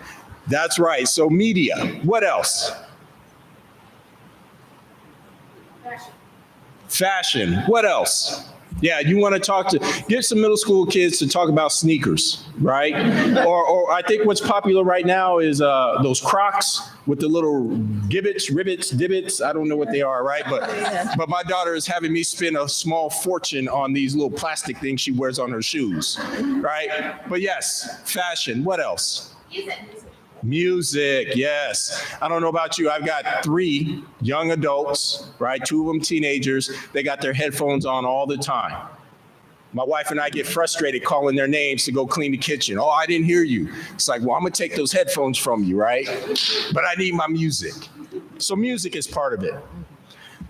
That's right. So media. What else? Fashion. What else? Yeah, you want to get some middle school kids to talk about sneakers, right? or I think what's popular right now is those Crocs with the little rivets, divots. I don't know what they are, right? But my daughter is having me spend a small fortune on these little plastic things she wears on her shoes, right? But yes, fashion. What else? Music, yes. I don't know about you. I've got 3 young adults, right? 2 of them teenagers. They got their headphones on all the time. My wife and I get frustrated calling their names to go clean the kitchen. Oh, I didn't hear you. It's like, well, I'm going to take those headphones from you, right? But I need my music. So music is part of it.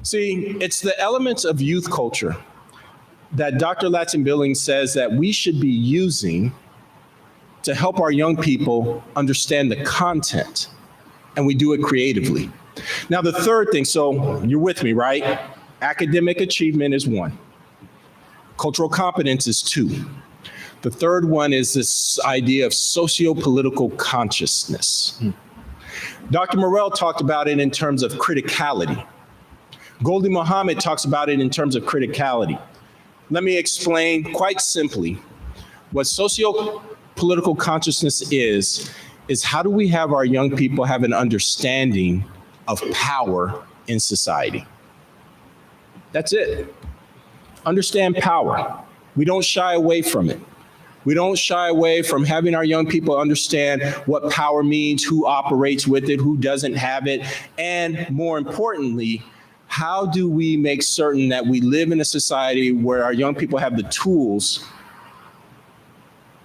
See, it's the elements of youth culture that Dr. Ladson-Billings says that we should be using to help our young people understand the content, and we do it creatively. Now, the third thing, so you're with me, right? Academic achievement is 1. Cultural competence is 2. The third one is this idea of socio-political consciousness. Dr. Morrell talked about it in terms of criticality. Goldie Muhammad talks about it in terms of criticality. Let me explain quite simply what socio-political consciousness is how do we have our young people have an understanding of power in society? That's it. Understand power. We don't shy away from it. We don't shy away from having our young people understand what power means, who operates with it, who doesn't have it, and more importantly, how do we make certain that we live in a society where our young people have the tools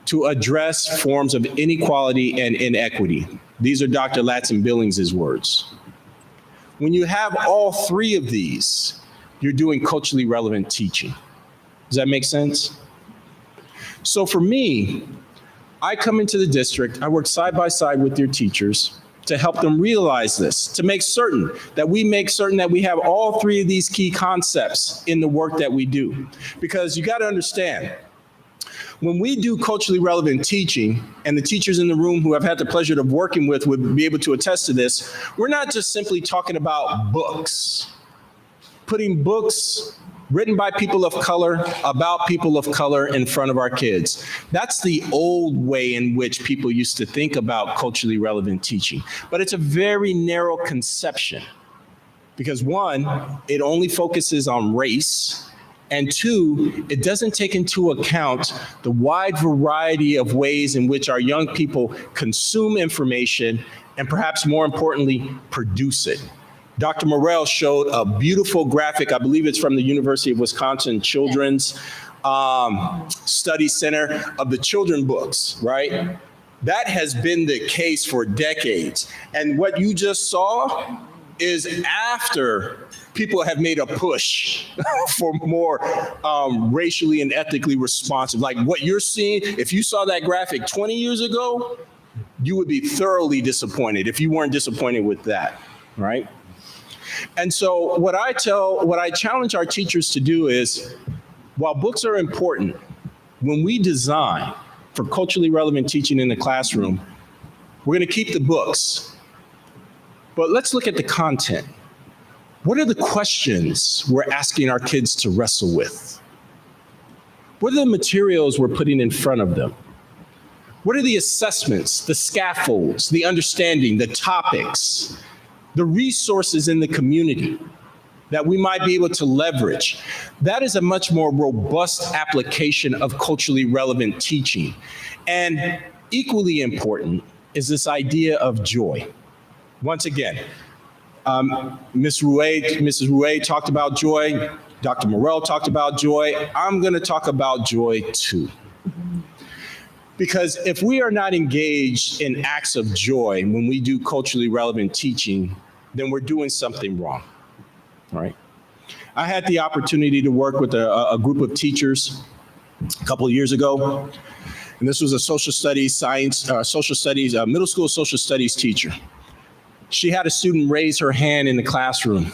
to address forms of inequality and inequity. These are Dr. Latson Billings's words. When you have all three of these, you're doing culturally relevant teaching. Does that make sense? So for me, I come into the district, I work side by side with your teachers to help them realize this, to make certain that we have all three of these key concepts in the work that we do. Because you got to understand, when we do culturally relevant teaching, and the teachers in the room who I've had the pleasure of working with would be able to attest to this, we're not just simply talking about books, putting books written by people of color, about people of color in front of our kids. That's the old way in which people used to think about culturally relevant teaching. But it's a very narrow conception because one, it only focuses on race, and two, it doesn't take into account the wide variety of ways in which our young people consume information and perhaps more importantly, produce it. Dr. Morrell showed a beautiful graphic, I believe it's from the University of Wisconsin Children's Study Center of the children books, right? That has been the case for decades. And what you just saw is after people have made a push for more racially and ethically responsive. Like what you're seeing, if you saw that graphic 20 years ago, you would be thoroughly disappointed if you weren't disappointed with that, right? And so what I challenge our teachers to do is, while books are important, when we design for culturally relevant teaching in the classroom, we're going to keep the books. But let's look at the content. What are the questions we're asking our kids to wrestle with? What are the materials we're putting in front of them? What are the assessments, the scaffolds, the understanding, the topics, the resources in the community that we might be able to leverage? That is a much more robust application of culturally relevant teaching. And equally important is this idea of joy. Once again, Mrs. Rouet talked about joy. Dr. Morrell talked about joy. I'm going to talk about joy too. Because if we are not engaged in acts of joy when we do culturally relevant teaching, then we're doing something wrong, right? I had the opportunity to work with a group of teachers a couple of years ago, and this was a social studies, middle school social studies teacher. She had a student raise her hand in the classroom,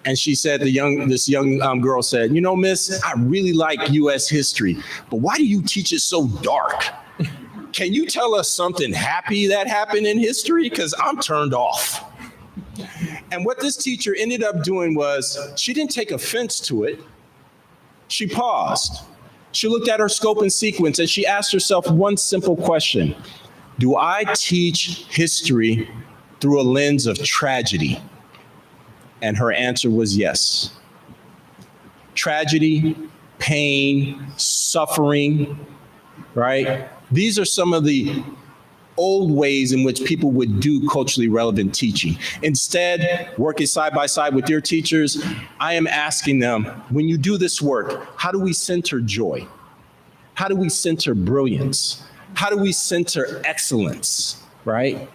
and she said, this young girl said, "You know, miss, I really like U.S. history, but why do you teach it so dark? Can you tell us something happy that happened in history? Because I'm turned off." And what this teacher ended up doing was, she didn't take offense to it. She paused. She looked at her scope and sequence, and she asked herself one simple question: do I teach history through a lens of tragedy? And her answer was yes. Tragedy, pain, suffering, right? These are some of the old ways in which people would do culturally relevant teaching. Instead, working side by side with your teachers, I am asking them, when you do this work, how do we center joy? How do we center brilliance? How do we center excellence, right?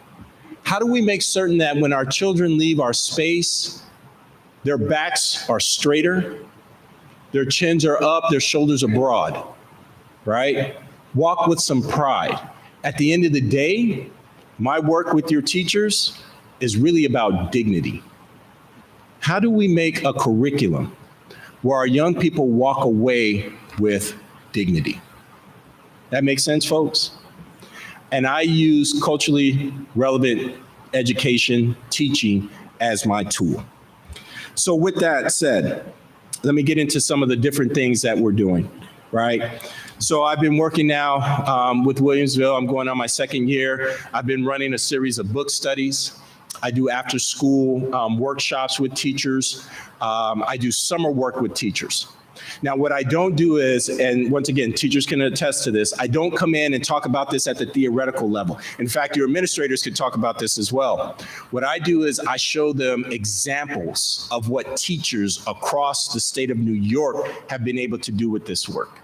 How do we make certain that when our children leave our space, their backs are straighter, their chins are up, their shoulders are broad, right? Walk with some pride. At the end of the day, my work with your teachers is really about dignity. How do we make a curriculum where our young people walk away with dignity? That makes sense, folks? And I use culturally relevant education, teaching as my tool. So with that said, let me get into some of the different things that we're doing, right? So I've been working now with Williamsville. I'm going on my second year. I've been running a series of book studies. I do after school workshops with teachers. I do summer work with teachers. Now, what I don't do is, and once again, teachers can attest to this, I don't come in and talk about this at the theoretical level. In fact, your administrators could talk about this as well. What I do is I show them examples of what teachers across the state of New York have been able to do with this work.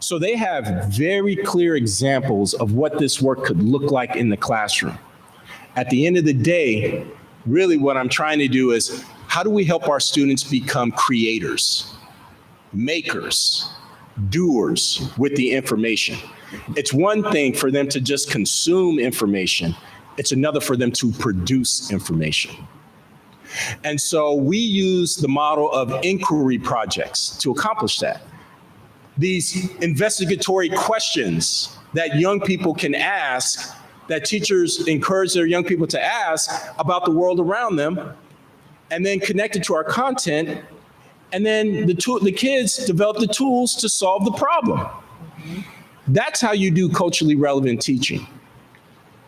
So they have very clear examples of what this work could look like in the classroom. At the end of the day, really what I'm trying to do is, how do we help our students become creators, makers, doers with the information? It's one thing for them to just consume information. It's another for them to produce information. And so we use the model of inquiry projects to accomplish that. These investigatory questions that young people can ask, that teachers encourage their young people to ask about the world around them, and then connect it to our content, and then the kids develop the tools to solve the problem. That's how you do culturally relevant teaching.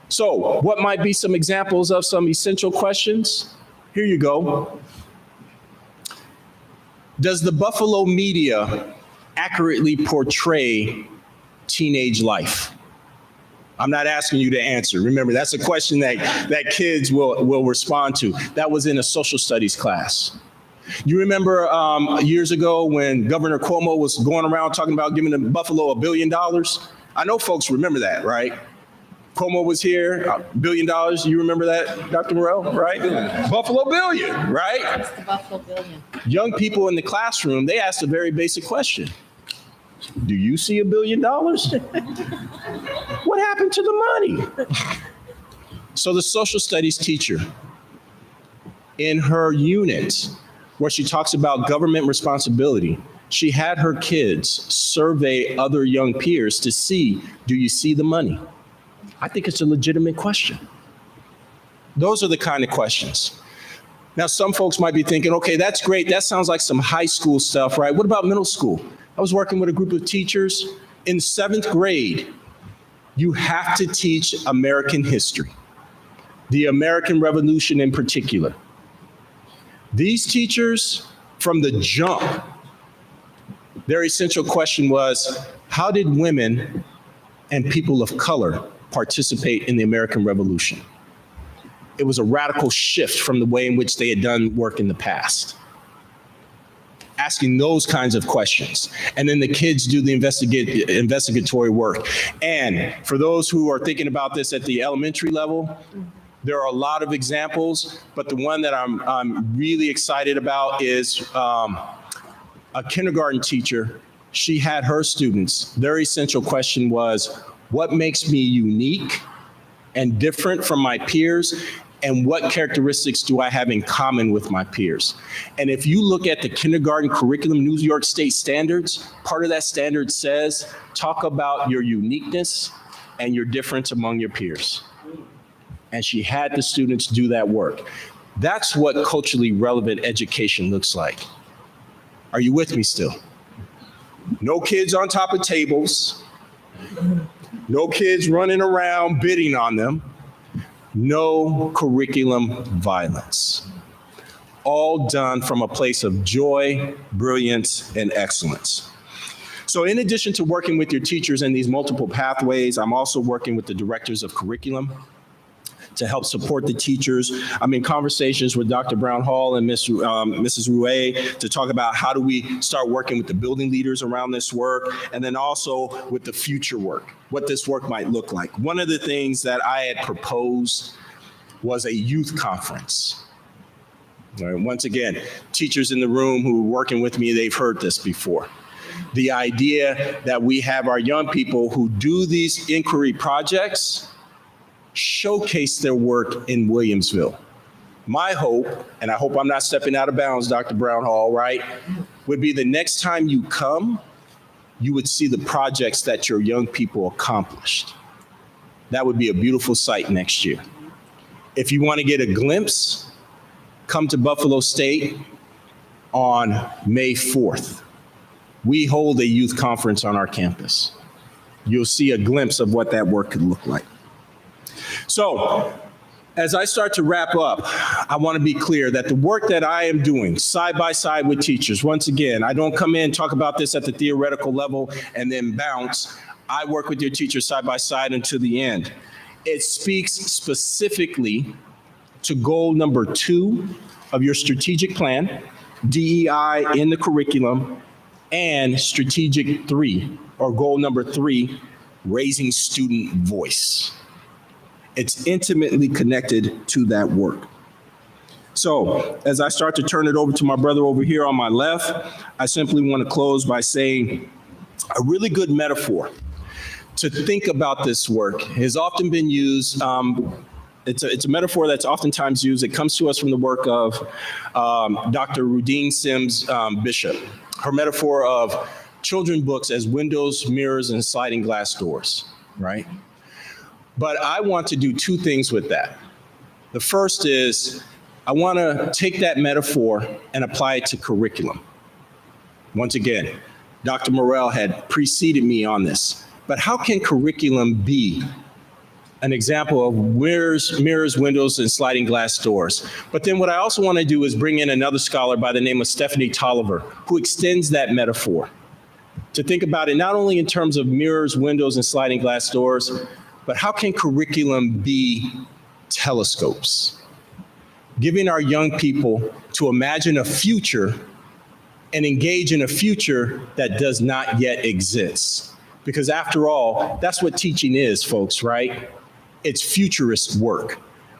So what might be some examples of some essential questions? Here you go. Does the Buffalo media accurately portray teenage life? I'm not asking you to answer. Remember, that's a question that kids will respond to. That was in a social studies class. You remember years ago when Governor Cuomo was going around talking about giving Buffalo $1 billion? I know folks remember that, right? Cuomo was here, $1 billion. You remember that, Dr. Morrell, right? Yeah. Buffalo billion, right? It's the Buffalo billion. Young people in the classroom, they asked a very basic question. Do you see $1 billion? What happened to the money? So the social studies teacher, in her unit where she talks about government responsibility, she had her kids survey other young peers to see, do you see the money? I think it's a legitimate question. Those are the kind of questions. Now, some folks might be thinking, okay, that's great. That sounds like some high school stuff, right? What about middle school? I was working with a group of teachers. In 7th grade, you have to teach American history, the American Revolution in particular. These teachers, from the jump, their essential question was, how did women and people of color participate in the American Revolution? It was a radical shift from the way in which they had done work in the past. Asking those kinds of questions. And then the kids do the investigatory work. And for those who are thinking about this at the elementary level, there are a lot of examples, but the one that I'm really excited about is a kindergarten teacher. She had her students, their essential question was, what makes me unique and different from my peers? And what characteristics do I have in common with my peers? And if you look at the kindergarten curriculum, New York State standards, part of that standard says, talk about your uniqueness and your difference among your peers. And she had the students do that work. That's what culturally relevant education looks like. Are you with me still? No kids on top of tables. No kids running around bidding on them. No curriculum violence. All done from a place of joy, brilliance, and excellence. So in addition to working with your teachers in these multiple pathways, I'm also working with the directors of curriculum to help support the teachers. I'm in conversations with Dr. Brown Hall and Mrs. Rouet to talk about how do we start working with the building leaders around this work, and then also with the future work, what this work might look like. One of the things that I had proposed was a youth conference. All right, once again, teachers in the room who are working with me, they've heard this before. The idea that we have our young people who do these inquiry projects showcase their work in Williamsville. My hope, and I hope I'm not stepping out of bounds, Dr. Brown Hall, right, would be the next time you come, you would see the projects that your young people accomplished. That would be a beautiful sight next year. If you want to get a glimpse, come to Buffalo State on May 4th. We hold a youth conference on our campus. You'll see a glimpse of what that work could look like. So, as I start to wrap up, I want to be clear that the work that I am doing side by side with teachers, once again, I don't come in and talk about this at the theoretical level and then bounce. I work with your teachers side by side until the end. It speaks specifically to goal number 2 of your strategic plan, DEI in the curriculum, and strategic 3 or goal number 3, raising student voice. It's intimately connected to that work. So as I start to turn it over to my brother over here on my left, I simply want to close by saying a really good metaphor to think about this work has often been used. It's a metaphor that's oftentimes used. It comes to us from the work of Dr. Rudine Sims Bishop. Her metaphor of children books as windows, mirrors, and sliding glass doors, right? But I want to do 2 things with that. The first is I want to take that metaphor and apply it to curriculum. Once again, Dr. Morrell had preceded me on this, but how can curriculum be an example of mirrors, windows, and sliding glass doors? But then what I also want to do is bring in another scholar by the name of Stephanie Tolliver, who extends that metaphor to think about it not only in terms of mirrors, windows, and sliding glass doors, but how can curriculum be telescopes? Giving our young people to imagine a future and engage in a future that does not yet exist. Because after all, that's what teaching is, folks, right? It's futurist work.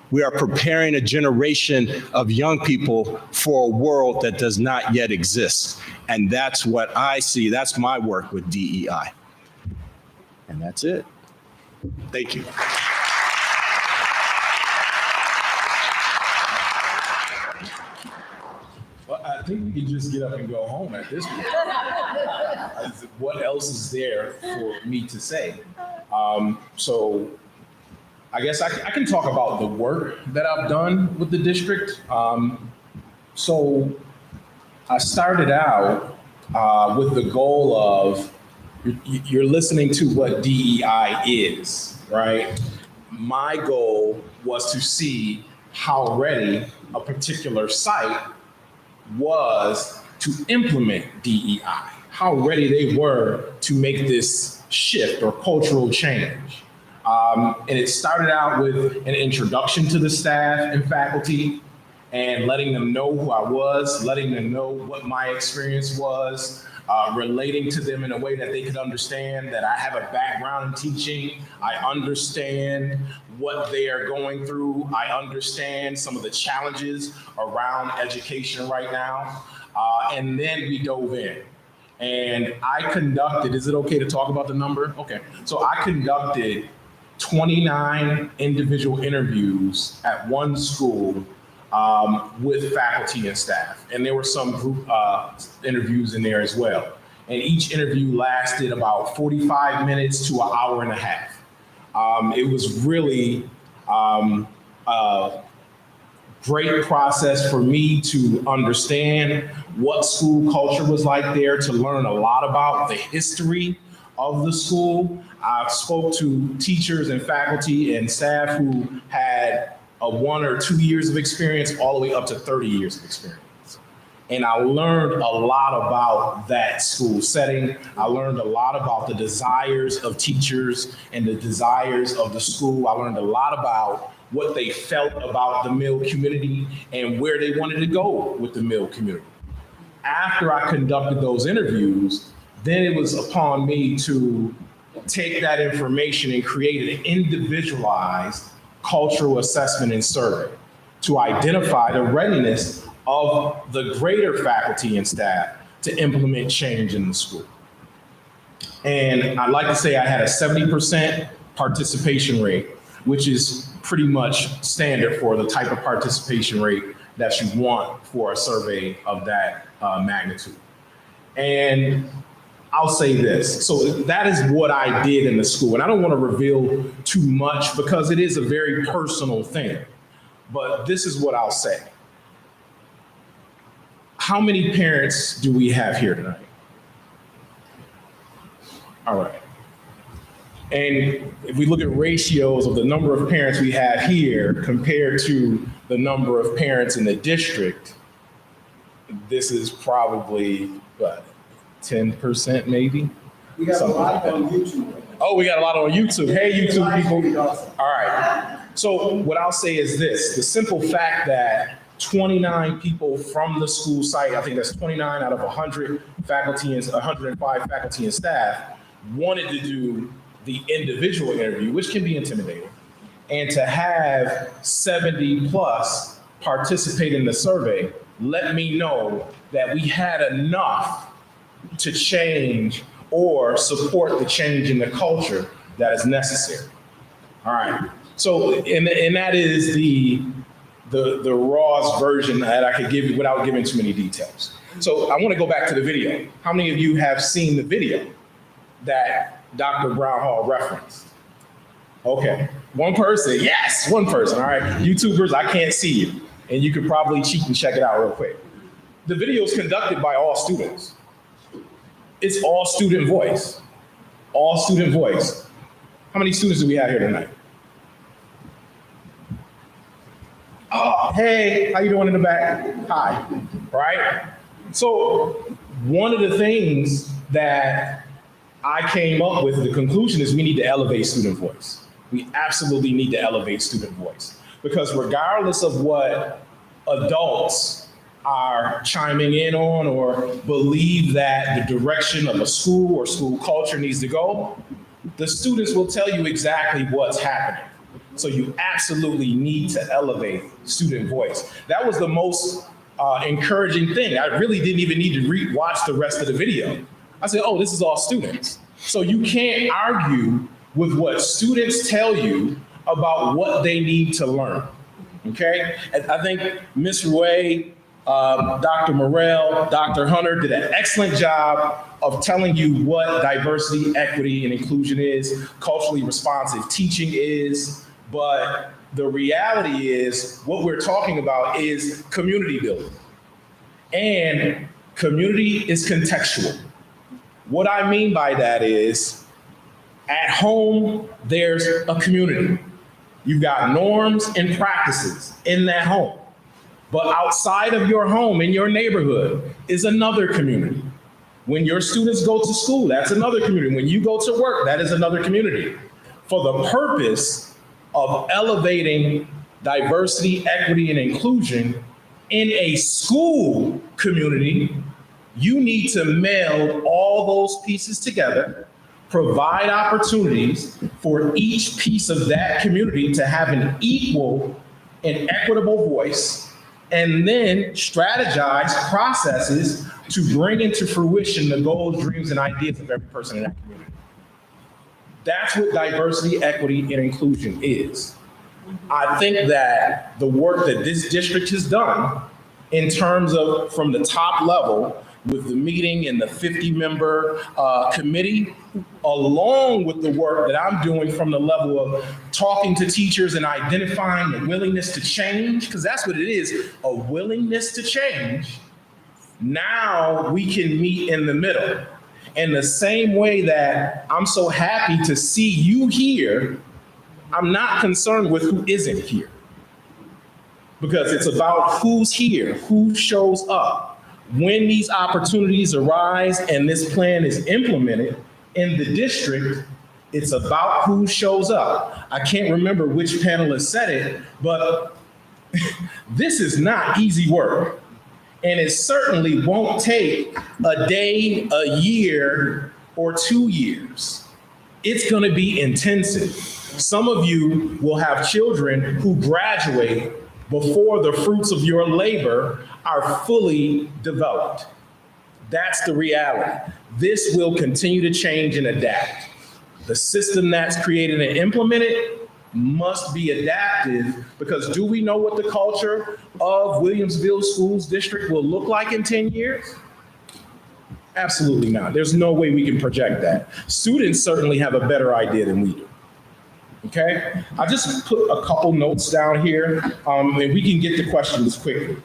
We are preparing a generation of young people for a world that does not yet exist. And that's what I see. That's my work with DEI. And that's it. Thank you. Well, I think we can just get up and go home at this point. What else is there for me to say? So I guess I can talk about the work that I've done with the district. So I started out with the goal of, you're listening to what DEI is, right? My goal was to see how ready a particular site was to implement DEI, how ready they were to make this shift or cultural change. And it started out with an introduction to the staff and faculty and letting them know who I was, letting them know what my experience was, relating to them in a way that they could understand that I have a background in teaching. I understand what they are going through. I understand some of the challenges around education right now. And then we dove in. And I conducted, is it okay to talk about the number? Okay. So I conducted 29 individual interviews at one school with faculty and staff. And there were some group interviews in there as well. And each interview lasted about 45 minutes to an hour and a half. It was really a great process for me to understand what school culture was like there, to learn a lot about the history of the school. I spoke to teachers and faculty and staff who had 1 or 2 years of experience all the way up to 30 years of experience. And I learned a lot about that school setting. I learned a lot about the desires of teachers and the desires of the school. I learned a lot about what they felt about the Mill community and where they wanted to go with the Mill community. After I conducted those interviews, then it was upon me to take that information and create an individualized cultural assessment and survey to identify the readiness of the greater faculty and staff to implement change in the school. And I'd like to say I had a 70% participation rate, which is pretty much standard for the type of participation rate that you want for a survey of that magnitude. And I'll say this, so that is what I did in the school. And I don't want to reveal too much because it is a very personal thing, but this is what I'll say. How many parents do we have here tonight? All right. And if we look at ratios of the number of parents we have here compared to the number of parents in the district, this is probably, what, 10% maybe? We got Something a lot like that. on YouTube. Oh, we got a lot on YouTube. Hey, YouTube people. All right. So what I'll say is this, the simple fact that 29 people from the school site, I think that's 29 out of 100 faculty and 105 faculty and staff, wanted to do the individual interview, which can be intimidating, and to have 70 plus participate in the survey, let me know that we had enough to change or support the change in the culture that is necessary. All right. So, and that is the rawest version that I could give you without giving too many details. So I want to go back to the video. How many of you have seen the video that Dr. Brown Hall referenced? Okay, one person, yes, one person, all right. YouTubers, I can't see you, and you could probably cheat and check it out real quick. The video is conducted by all students. It's all student voice, all student voice. How many students do we have here tonight? Oh, hey, how you doing in the back? Hi, right? So one of the things that I came up with, the conclusion is we need to elevate student voice. We absolutely need to elevate student voice, because regardless of what adults are chiming in on or believe that the direction of a school or school culture needs to go, the students will tell you exactly what's happening. So you absolutely need to elevate student voice. That was the most encouraging thing. I really didn't even need to watch the rest of the video. I said, oh, this is all students. So you can't argue with what students tell you about what they need to learn, okay? And I think Ms. Rue, Dr. Morrell, Dr. Hunter did an excellent job of telling you what diversity, equity, and inclusion is, culturally responsive teaching is, but the reality is what we're talking about is community building. And community is contextual. What I mean by that is, at home, there's a community. You've got norms and practices in that home. But outside of your home, in your neighborhood, is another community. When your students go to school, that's another community. When you go to work, that is another community. For the purpose of elevating diversity, equity, and inclusion in a school community, you need to meld all those pieces together, provide opportunities for each piece of that community to have an equal and equitable voice, and then strategize processes to bring into fruition the goals, dreams, and ideas of every person in that community. That's what diversity, equity, and inclusion is. I think that the work that this district has done in terms of from the top level with the meeting and the 50-member committee, along with the work that I'm doing from the level of talking to teachers and identifying the willingness to change, because that's what it is, a willingness to change. Now we can meet in the middle. In the same way that I'm so happy to see you here, I'm not concerned with who isn't here. Because it's about who's here, who shows up. When these opportunities arise and this plan is implemented in the district, it's about who shows up. I can't remember which panelist said it, but this is not easy work. And it certainly won't take a day, a year, or 2 years. It's going to be intensive. Some of you will have children who graduate before the fruits of your labor are fully developed. That's the reality. This will continue to change and adapt. The system that's created and implemented must be adaptive, because do we know what the culture of Williamsville Schools District will look like in 10 years? Absolutely not. There's no way we can project that. Students certainly have a better idea than we do. Okay? I just put a couple notes down here, and we can get to questions quickly.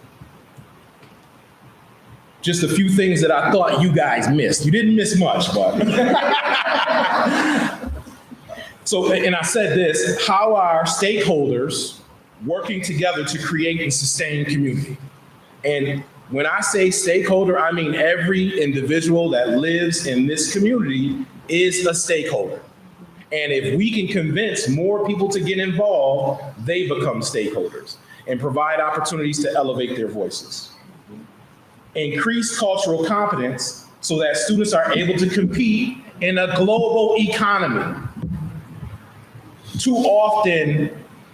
Just a few things that I thought you guys missed. You didn't miss much, but. So, and I said this, how are stakeholders working together to create and sustain community? And when I say stakeholder, I mean every individual that lives in this community is a stakeholder. And if we can convince more people to get involved, they become stakeholders and provide opportunities to elevate their voices. Increase cultural competence so that students are able to compete in a global economy. Too often,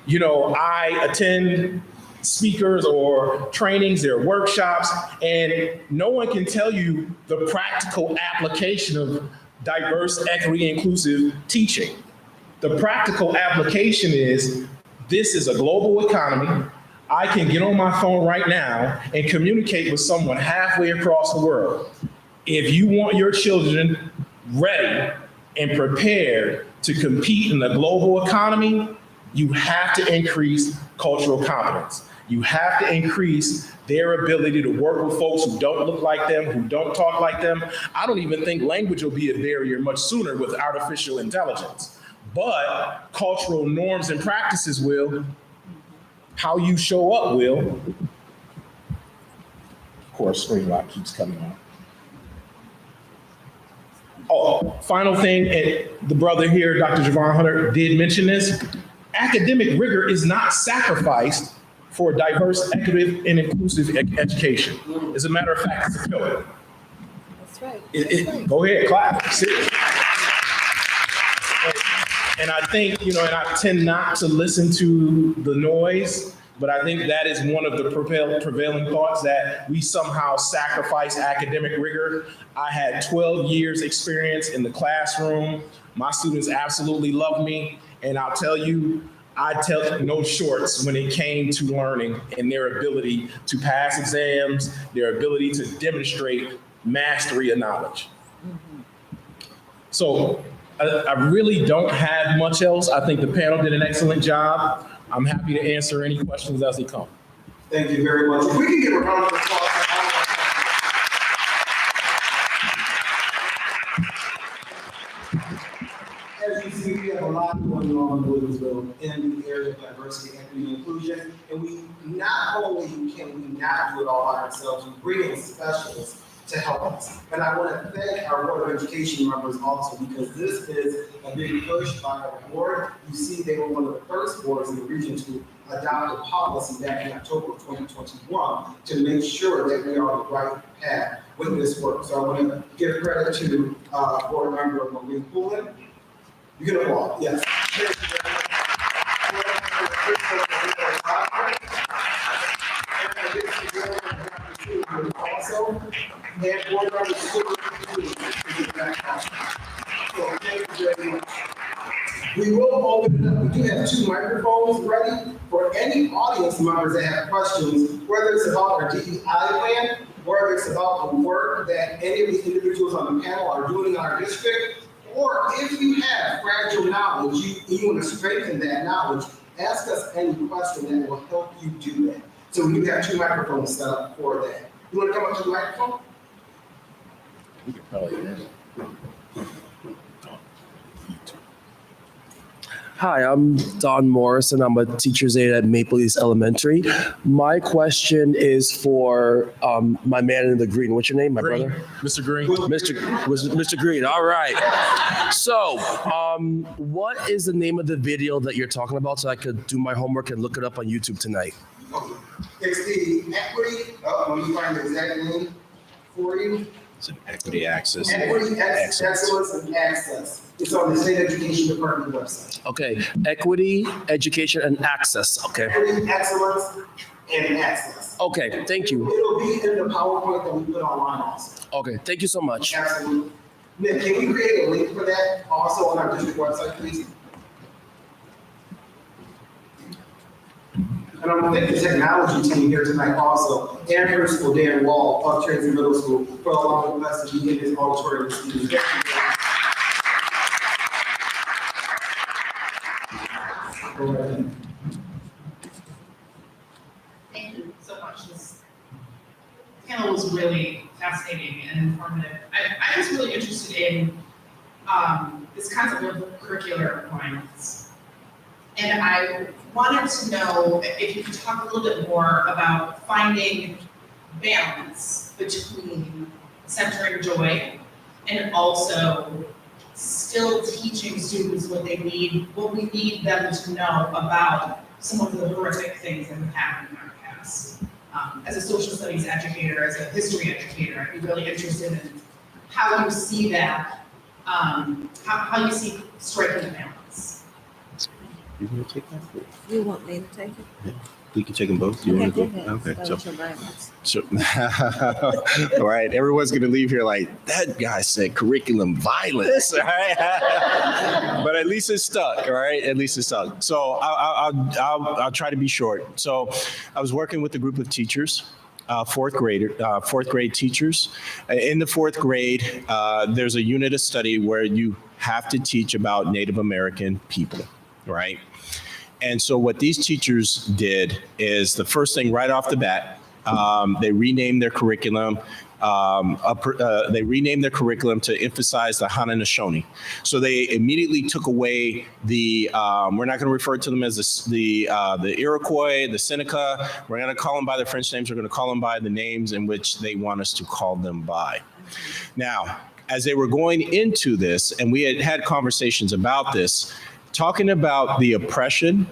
I attend speakers or trainings or workshops, and no one can tell you the practical application of diverse, equity, inclusive teaching. The practical application is, this is a global economy. I can get on my phone right now and communicate with someone halfway across the world. If you want your children ready and prepared to compete in the global economy, you have to increase cultural competence. You have to increase their ability to work with folks who don't look like them, who don't talk like them. I don't even think language will be a barrier much sooner with artificial intelligence. But cultural norms and practices will. How you show up will. Of course, screen lock keeps coming on. Oh, final thing, and the brother here, Dr. Javon Hunter, did mention this. Academic rigor is not sacrificed for diverse, equitable, and inclusive education. As a matter of fact, it's a pillar. That's right. Go ahead, clap. Sit. And I think, and I tend not to listen to the noise, but I think that is one of the prevailing thoughts, that we somehow sacrifice academic rigor. I had 12 years experience in the classroom. My students absolutely love me. And I'll tell you, I tell no shorts when it came to learning and their ability to pass exams, their ability to demonstrate mastery of knowledge. So I really don't have much else. I think the panel did an excellent job. I'm happy to answer any questions as they come. Thank you very much. If we can give a round of applause. As you see, we have a lot going on in Williamsville in the area of diversity, equity, and inclusion. And we not only can we not do it all by ourselves, we bring in specialists to help us. And I want to thank our Board of Education members also, because this is a big push by our board. You see, they were one of the first boards in the region to adopt a policy back in October of 2021 to make sure that we are on the right path with this work. So I want to give credit to board member Marie Pullen. You can applaud, yes. Also, and board member Stewart. So thank you very much. We will open it up. We do have 2 microphones ready for any audience members that have questions, whether it's about our DEI plan, whether it's about the work that any of the individuals on the panel are doing in our district, or if you have fragile knowledge, you want to strengthen that knowledge, ask us any question that will help you do that. So we do have 2 microphones set up for that. You want to come up to the microphone? We could probably. Hi, I'm Don Morrison. I'm a teacher's aide at Maple East Elementary. My question is for my man in the green. What's your name, my Green. brother? Mr. Green. Mr. Green. All right. So, what is the name of the video that you're talking about, so I could do my homework and look it up on YouTube tonight? It's the equity, let me find the exact name for you. It's an equity access. Equity, excellence, and access. It's on the State Education Department website. Okay, equity, education, and access. Okay. Equity, excellence, and access. Okay, thank you. It'll be in the PowerPoint that we put online also. Okay, thank you so much. Absolutely. Nick, can we create a link for that also on our district website, please? And I want to thank the technology team here tonight also, and Principal Dan Wall of Tracy Middle School, for allowing us to be in this auditorium this evening. Thank you so much. This panel was really fascinating and informative. I was really interested in this concept of curricular requirements. And I wanted to know if you could talk a little bit more about finding balance between centering joy and also still teaching students what they need, what we need them to know about some of the horrific things that have happened in our past. As a social studies educator, as a history educator, I'd be really interested in how you see that how you see striking the balance. You want to take that? You want me to take it? We can take them both. You Okay, want go to go? ahead. Okay. Start with your violence. So, all right, everyone's gonna leave here like that guy said curriculum violence, all right? But at least it's stuck, all right? At least it's stuck. So I'll try to be short. So I was working with a group of teachers, fourth grade teachers. In the fourth grade, there's a unit of study where you have to teach about Native American people, right? And so what these teachers did is the first thing right off the bat, they renamed their curriculum. They renamed their curriculum to emphasize the Haudenosaunee. So they immediately took away the, we're not going to refer to them as the Iroquois, the Seneca. We're going to call them by their French names. We're going to call them by the names in which they want us to call them by. Now, as they were going into this, and we had conversations about this, talking about the oppression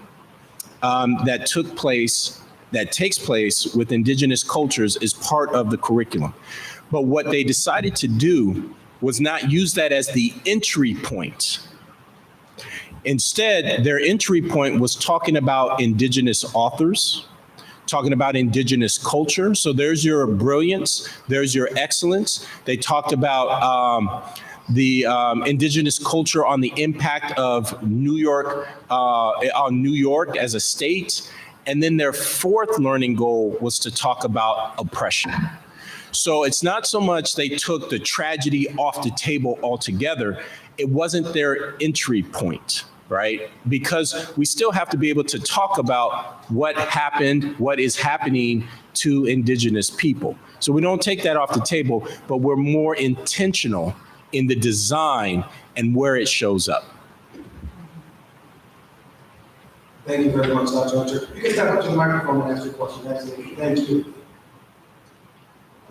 that takes place with indigenous cultures is part of the curriculum. But what they decided to do was not use that as the entry point. Instead, their entry point was talking about indigenous authors, talking about indigenous culture. So there's your brilliance, there's your excellence. They talked about the indigenous culture on the impact of New York, on New York as a state. And then their fourth learning goal was to talk about oppression. So it's not so much they took the tragedy off the table altogether. It wasn't their entry point, right? Because we still have to be able to talk about what happened, what is happening to indigenous people. So we don't take that off the table, but we're more intentional in the design and where it shows up. Thank you very much, Dr. Archer. You can step up to the microphone and ask your question. Absolutely. Thank you.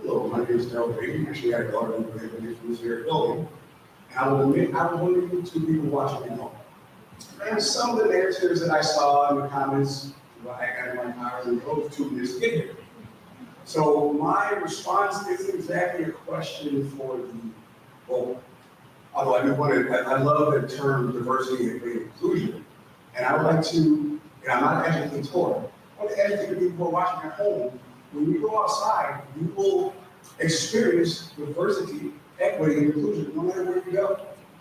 Hello, my name is Daryl Bailey. Actually, I had a daughter who was here building. And I will admit, I was one of the 2 people watching at home. And some of the narratives that I saw in the comments, I got in my car and drove 2 minutes to get here. So my response isn't exactly a question for the vote. Although I love the term diversity, equity, and inclusion. And I would like to, and I'm not an educator, I want to educate the people who are watching at home. When you go outside, you will experience diversity, equity, and inclusion, no matter where you go.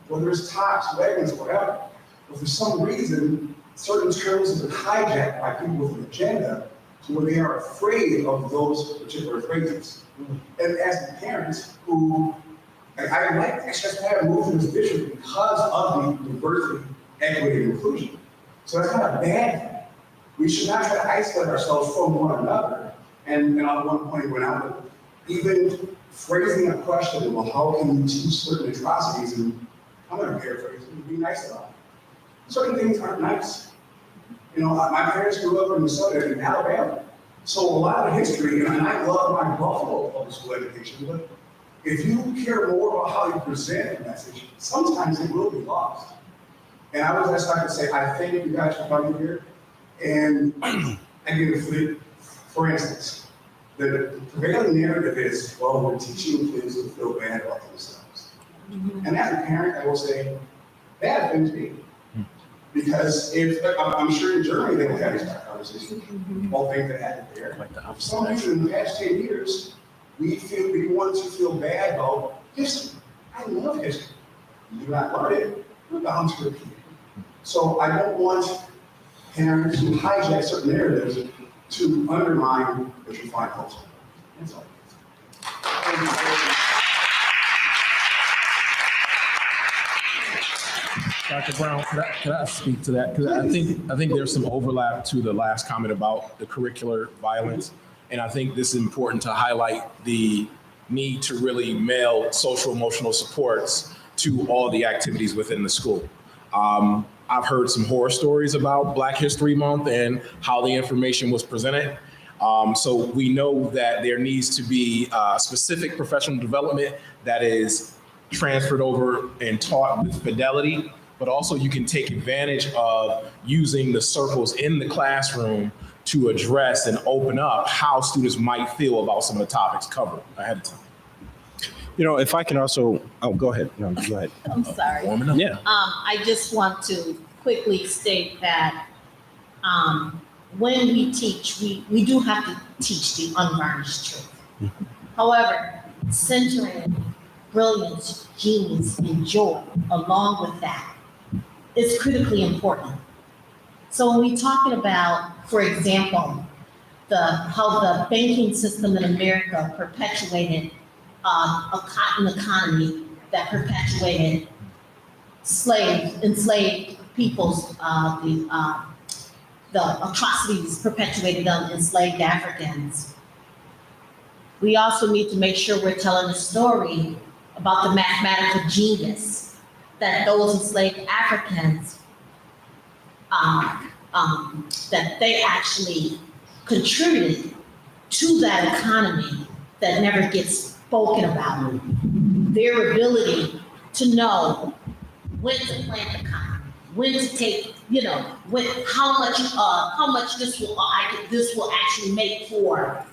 Whether it's Tops, Wegmans, whatever. But for some reason, certain terms have been hijacked by people with an agenda to where they are afraid of those particular phrases. And as parents who, I like, actually that's why I moved in this district because of the diversity, equity, and inclusion. So that's not a bad thing. We should not try to isolate ourselves from one another. And on one point when I was even phrasing a question, well, how can you teach certain atrocities? And I'm going to paraphrase it, be nice about it. Certain things aren't nice. You know, my parents grew up in Minnesota, in Alabama. So a lot of history, and I love my Buffalo public school education, but if you care more about how you present a message, sometimes it will be lost. And I was just like to say, I thank you guys for coming here. And I give a flip. For instance, the prevailing narrative is, well, we're teaching kids to feel bad about themselves. And as a parent, I will say, that offends me. Because if, I'm sure in Germany they will have these type of conversations, all things that happen there. For some reason, in the past 10 years, we want to feel bad about history. I love history. You do not learn it, you're bound to repeat it. So I don't want parents to hijack certain narratives to undermine the Trufant culture. That's all. Dr. Brown, can I speak to that? Because I think there's some overlap to the last comment about the curricular violence. And I think this is important to highlight the need to really mail social emotional supports to all the activities within the school. I've heard some horror stories about Black History Month and how the information was presented. So we know that there needs to be specific professional development that is transferred over and taught with fidelity, but also you can take advantage of using the circles in the classroom to address and open up how students might feel about some of the topics covered ahead of time. You know, if I can also, oh, go ahead. No, go ahead. I'm sorry. Warming up. Yeah. I just want to quickly state that when we teach, we do have to teach the unvarnished truth. However, centering brilliance, genius, and joy along with that is critically important. So when we're talking about, for example, how the banking system in America perpetuated a cotton economy that perpetuated enslaved people's, the atrocities perpetuated on enslaved Africans. We also need to make sure we're telling a story about the mathematical genius that those enslaved Africans, that they actually contributed to that economy that never gets spoken about. Their ability to know when to plant the cotton, when to take, how much this will actually make for,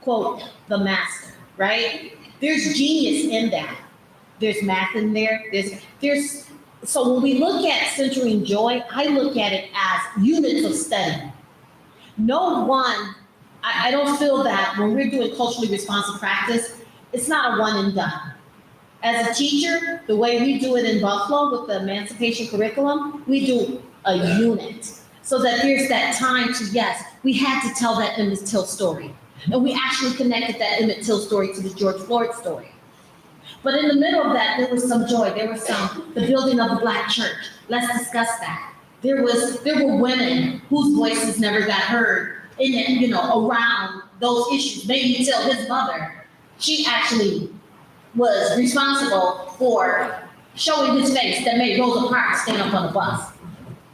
quote, the master, right? There's genius in that. There's math in there. So when we look at centering joy, I look at it as units of study. I don't feel that when we're doing culturally responsive practice, it's not a one and done. As a teacher, the way we do it in Buffalo with the emancipation curriculum, we do a unit. So that there's that time to, yes, we had to tell that Emmett Till story. And we actually connected that Emmett Till story to the George Floyd story. But in the middle of that, there was some joy. There was the building of the Black church. Let's discuss that. There were women whose voices never got heard around those issues. Maybe Till, his mother, she actually was responsible for showing his face that made Rosa Parks stand up on the bus.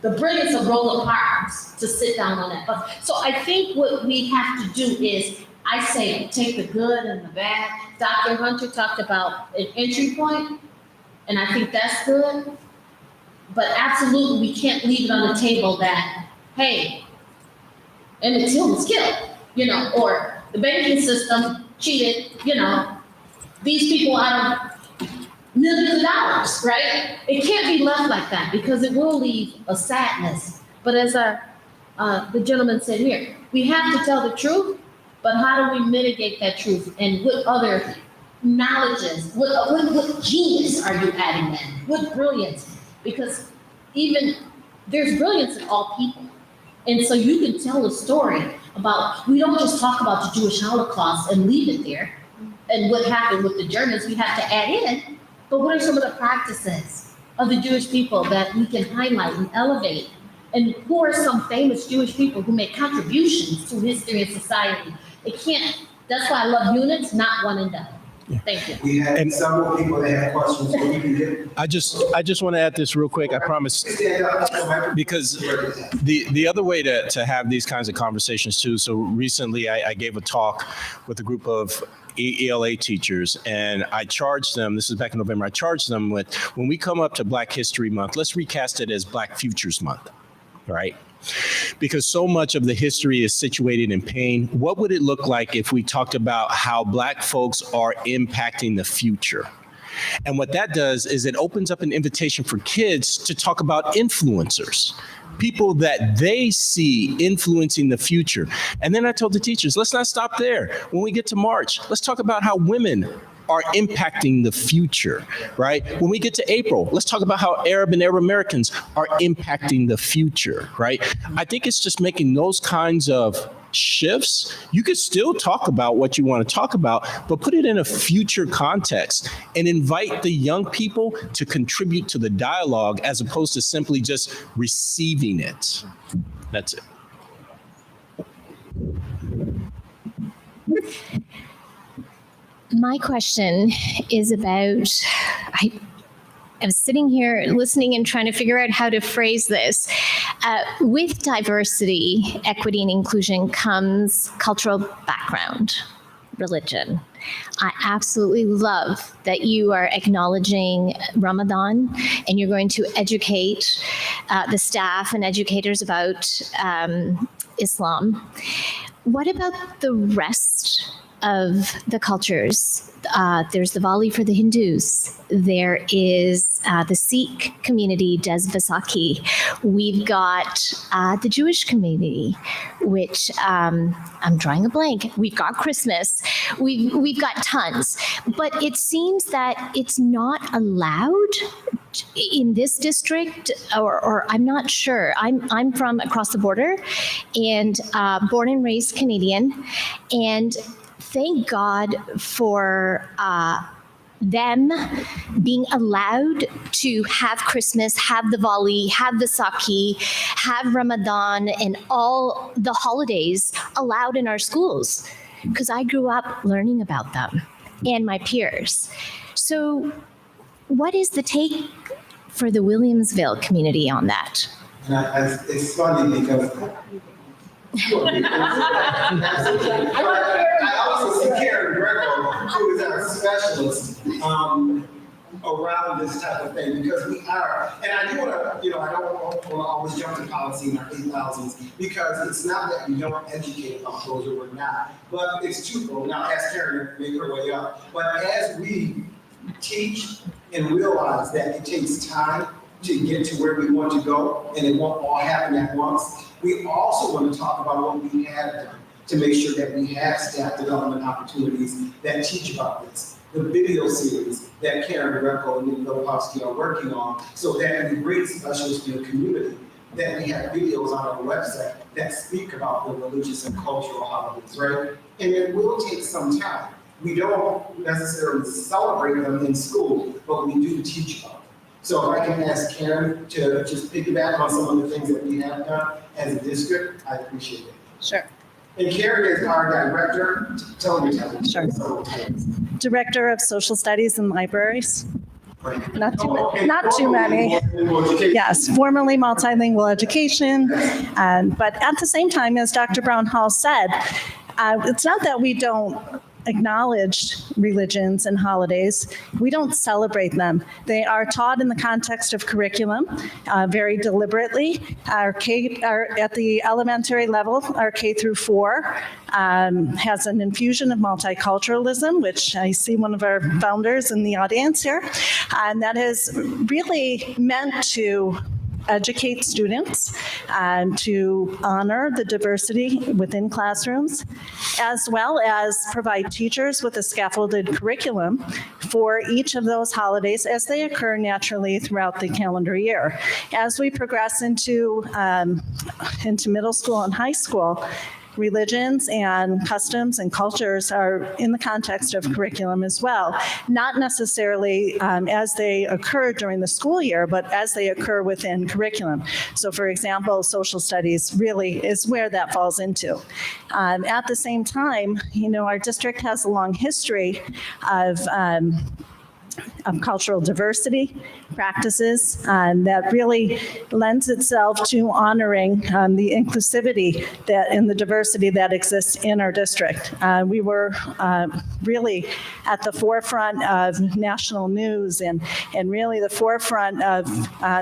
The brilliance of Rosa Parks to sit down on that bus. So I think what we have to do is, I say, take the good and the bad. Dr. Hunter talked about an entry point, and I think that's good. But absolutely, we can't leave it on the table that, hey, Emmett Till was killed, or the banking system cheated, these people out of millions of dollars, right? It can't be left like that because it will leave a sadness. But as the gentleman said here, we have to tell the truth, but how do we mitigate that truth? And what other knowledges, what genius are you adding in? What brilliance? Because there's brilliance in all people. And so you can tell a story about, we don't just talk about the Jewish Holocaust and leave it there. And what happened with the Germans, we have to add in, but what are some of the practices of the Jewish people that we can highlight and elevate? And who are some famous Jewish people who make contributions to history and society? That's why I love units, not one and done. Thank you. We had several people that had questions, so we can get. I just want to add this real quick. I promise. Stand up. Because the other way to have these kinds of conversations too. So recently I gave a talk with a group of ELA teachers, and I charged them, this is back in November, I charged them with, when we come up to Black History Month, let's recast it as Black Futures Month, right? Because so much of the history is situated in pain. What would it look like if we talked about how Black folks are impacting the future? And what that does is it opens up an invitation for kids to talk about influencers, people that they see influencing the future. And then I told the teachers, let's not stop there. When we get to March, let's talk about how women are impacting the future, right? When we get to April, let's talk about how Arab and Arab Americans are impacting the future, right? I think it's just making those kinds of shifts. You could still talk about what you want to talk about, but put it in a future context and invite the young people to contribute to the dialogue as opposed to simply just receiving it. That's it. My question is about, I was sitting here listening and trying to figure out how to phrase this. With diversity, equity, and inclusion comes cultural background, religion. I absolutely love that you are acknowledging Ramadan and you're going to educate the staff and educators about Islam. what about the rest of the cultures? There's the Diwali for the Hindus. There is the Sikh community does Vaisakhi. We've got the Jewish community, which I'm drawing a blank. We've got Christmas. We've got tons, but it seems that it's not allowed in this district, or I'm not sure. I'm from across the border, and born and raised Canadian, and thank God for them being allowed to have Christmas, have Diwali, have Vaisakhi, have Ramadan, and all the holidays allowed in our schools, because I grew up learning about them and my peers. So what is the take for the Williamsville community on that? It's funny because I also see Karen Greco, who is our specialist around this type of thing, because we are, and I do want to, I don't want to always jump to policy in our 8,000s, because it's not that we don't educate about those who are not, but it's twofold. Now, as Karen make her way up, but as we teach and realize that it takes time to get to where we want to go, and it won't all happen at once, we also want to talk about what we have done to make sure that we have staff development opportunities that teach about this. The video series that Karen Greco and Nick Lopowski are working on, so that we bring specialists in the community, that we have videos on our website that speak about the religious and cultural holidays, right? And it will take some time. We don't necessarily celebrate them in school, but we do teach about them. So if I can ask Karen to just piggyback on some of the things that we have done as a district, I appreciate it. Sure. And Karen is our director. Tell me. Sure. Director of Social Studies and Libraries. Not too many. Yes, formerly multilingual education. But at the same time, as Dr. Brown Hall said, it's not that we don't acknowledge religions and holidays. We don't celebrate them. They are taught in the context of curriculum very deliberately. Our at the elementary level, our K through 4 has an infusion of multiculturalism, which I see one of our founders in the audience here, and that is really meant to educate students and to honor the diversity within classrooms, as well as provide teachers with a scaffolded curriculum for each of those holidays as they occur naturally throughout the calendar year. As we progress into middle school and high school, religions and customs and cultures are in the context of curriculum as well, not necessarily as they occur during the school year, but as they occur within curriculum. So for example, social studies really is where that falls into. At the same time, our district has a long history of cultural diversity practices that really lends itself to honoring the inclusivity and the diversity that exists in our district. We were really at the forefront of national news and really the forefront of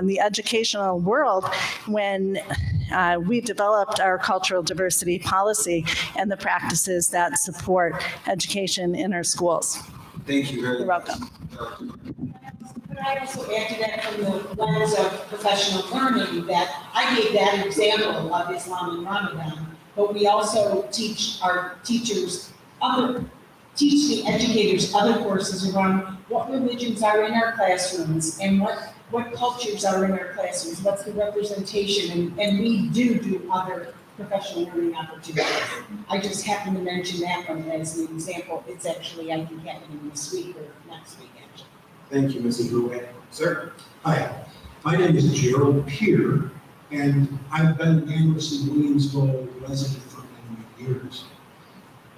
the educational world when we developed our cultural diversity policy and the practices that support education in our schools. Thank you very much. You're welcome. Could I also add to that from the lens of professional learning, that I gave that example of Islam and Ramadan, but we also teach our teachers teach the educators other courses around what religions are in our classrooms and what cultures are in our classrooms, what's the representation, and we do other professional learning opportunities. I just happened to mention that one as an example. It's actually, I think, happening this week or next week, actually. Thank you, Mrs. Ruway. Sir? Hi, my name is Gerald Peer, and I've been an Amherst and Williamsville resident for many years.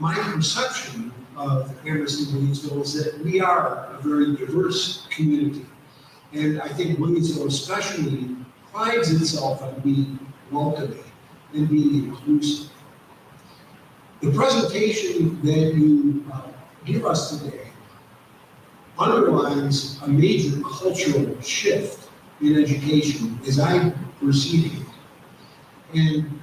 My perception of Amherst and Williamsville is that we are a very diverse community. And I think Williamsville especially prides itself on being welcoming and being inclusive. The presentation that you give us today underlines a major cultural shift in education as I perceive it. And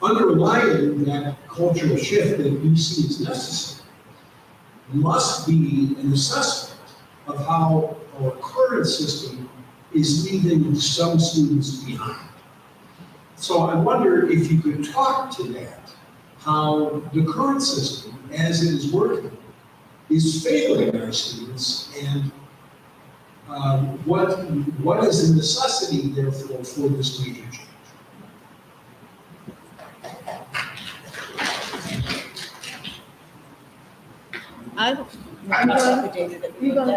underlying that cultural shift that you see as necessary must be an assessment of how our current system is leaving some students behind. So I wonder if you could talk to that, how the current system, as it is working, is failing our students, and what is the necessity, therefore, for this major change?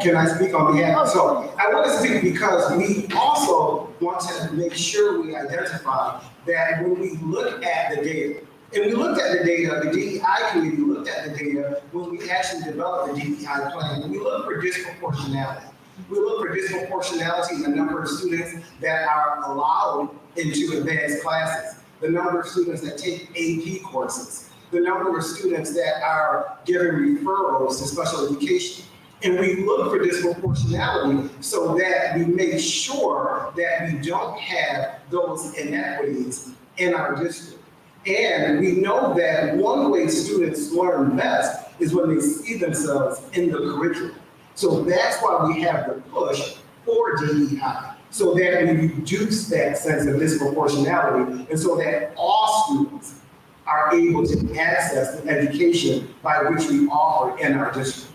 Can I speak on behalf? So I want to speak because we also want to make sure we identify that when we look at the data, and we looked at the data, the DEI committee looked at the data when we actually developed the DEI plan, we look for disproportionality. We look for disproportionality in the number of students that are allowed into advanced classes, the number of students that take AP courses, the number of students that are given referrals to special education. And we look for disproportionality so that we make sure that we don't have those inequities in our district. And we know that one way students learn best is when they see themselves in the curriculum. So that's why we have the push for DEI, so that we reduce that sense of disproportionality and so that all students are able to access the education by which we offer in our district.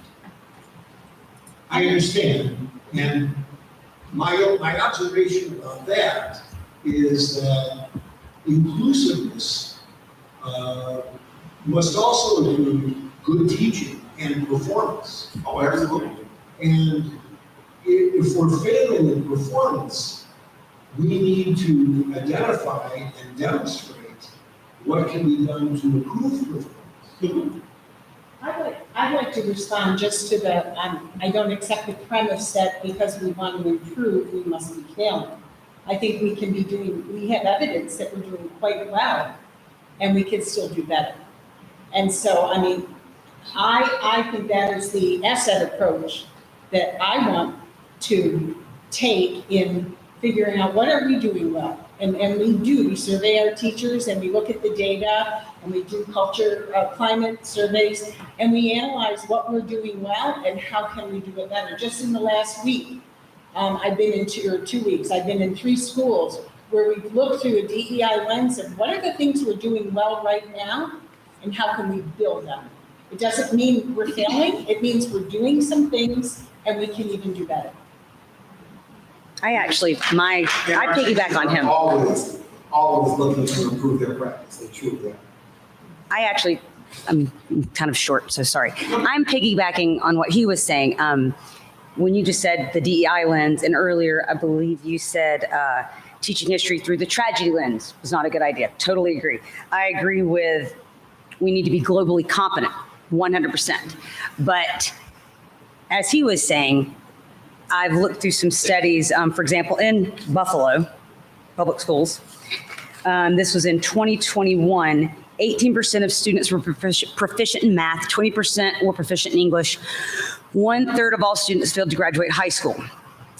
I understand, and my observation about that is that inclusiveness must also include good teaching and performance. Oh, absolutely. And if we're failing in performance, we need to identify and demonstrate what can be done to improve performance. I'd like to respond just to the, I don't accept the premise that because we want to improve, we must be failing. I think we can be doing, we have evidence that we're doing quite well, and we can still do better. And so, I mean, I think that is the ESSET approach that I want to take in figuring out what are we doing well. And we survey our teachers, and we look at the data, and we do climate surveys, and we analyze what we're doing well and how can we do it better. Just in the last week, I've been in 2 weeks, I've been in 3 schools where we've looked through a DEI lens of what are the things we're doing well right now and how can we build them. It doesn't mean we're failing, it means we're doing some things and we can even do better. I piggyback on him. Always looking to improve their practice, they truly are. I'm kind of short, so sorry. I'm piggybacking on what he was saying. When you just said the DEI lens, and earlier, I believe you said teaching history through the tragedy lens was not a good idea. Totally agree. I agree with we need to be globally competent, 100%. But as he was saying, I've looked through some studies, for example, in Buffalo Public Schools. This was in 2021. 18% of students were proficient in math, 20% were proficient in English. 1/3 of all students failed to graduate high school.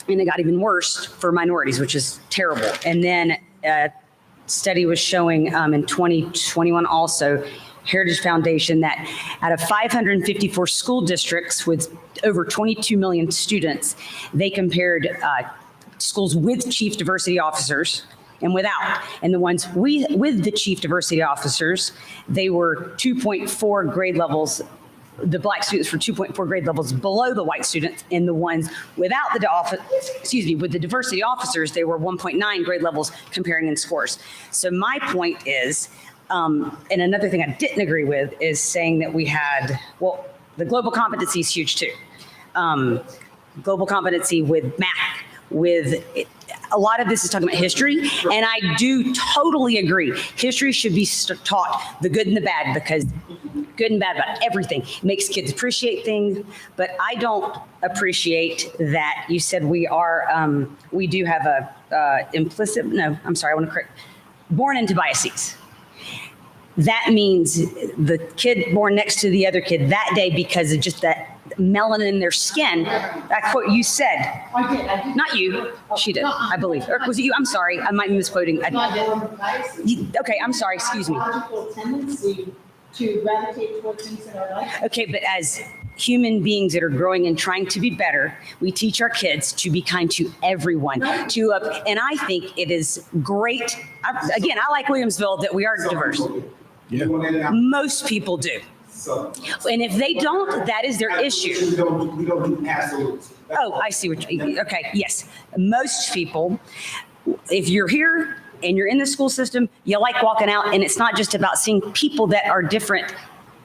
And it got even worse for minorities, which is terrible. And then a study was showing in 2021 also, Heritage Foundation, that out of 554 school districts with over 22 million students, they compared schools with chief diversity officers and without. And the ones with the chief diversity officers, they were 2.4 grade levels. The black students were 2.4 grade levels below the white students, and the ones without with the diversity officers, they were 1.9 grade levels comparing in scores. So my point is, and another thing I didn't agree with is saying that we had, well, the global competency is huge too. Global competency with math, with a lot of this is talking about history, and I do totally agree. History should be taught the good and the bad, because good and bad about everything. It makes kids appreciate things, but I don't appreciate that you said we do have I want to correct, born into biases. That means the kid born next to the other kid that day, because of just that melanin in their skin. That's what you said. I did. Not you. She did, I believe. Or was it you? I'm sorry. I might be misquoting. Okay, I'm sorry. Excuse me. Biological tendency to gravitate toward things that are like. Okay, but as human beings that are growing and trying to be better, we teach our kids to be kind to everyone. And I think it is great. Again, I like Williamsville that we are diverse. Yeah. Most people do. So. And if they don't, that is their issue. We don't do absolutes. Oh, I see what you, okay, yes. Most people, if you're here and you're in the school system, you like walking out, and it's not just about seeing people that are different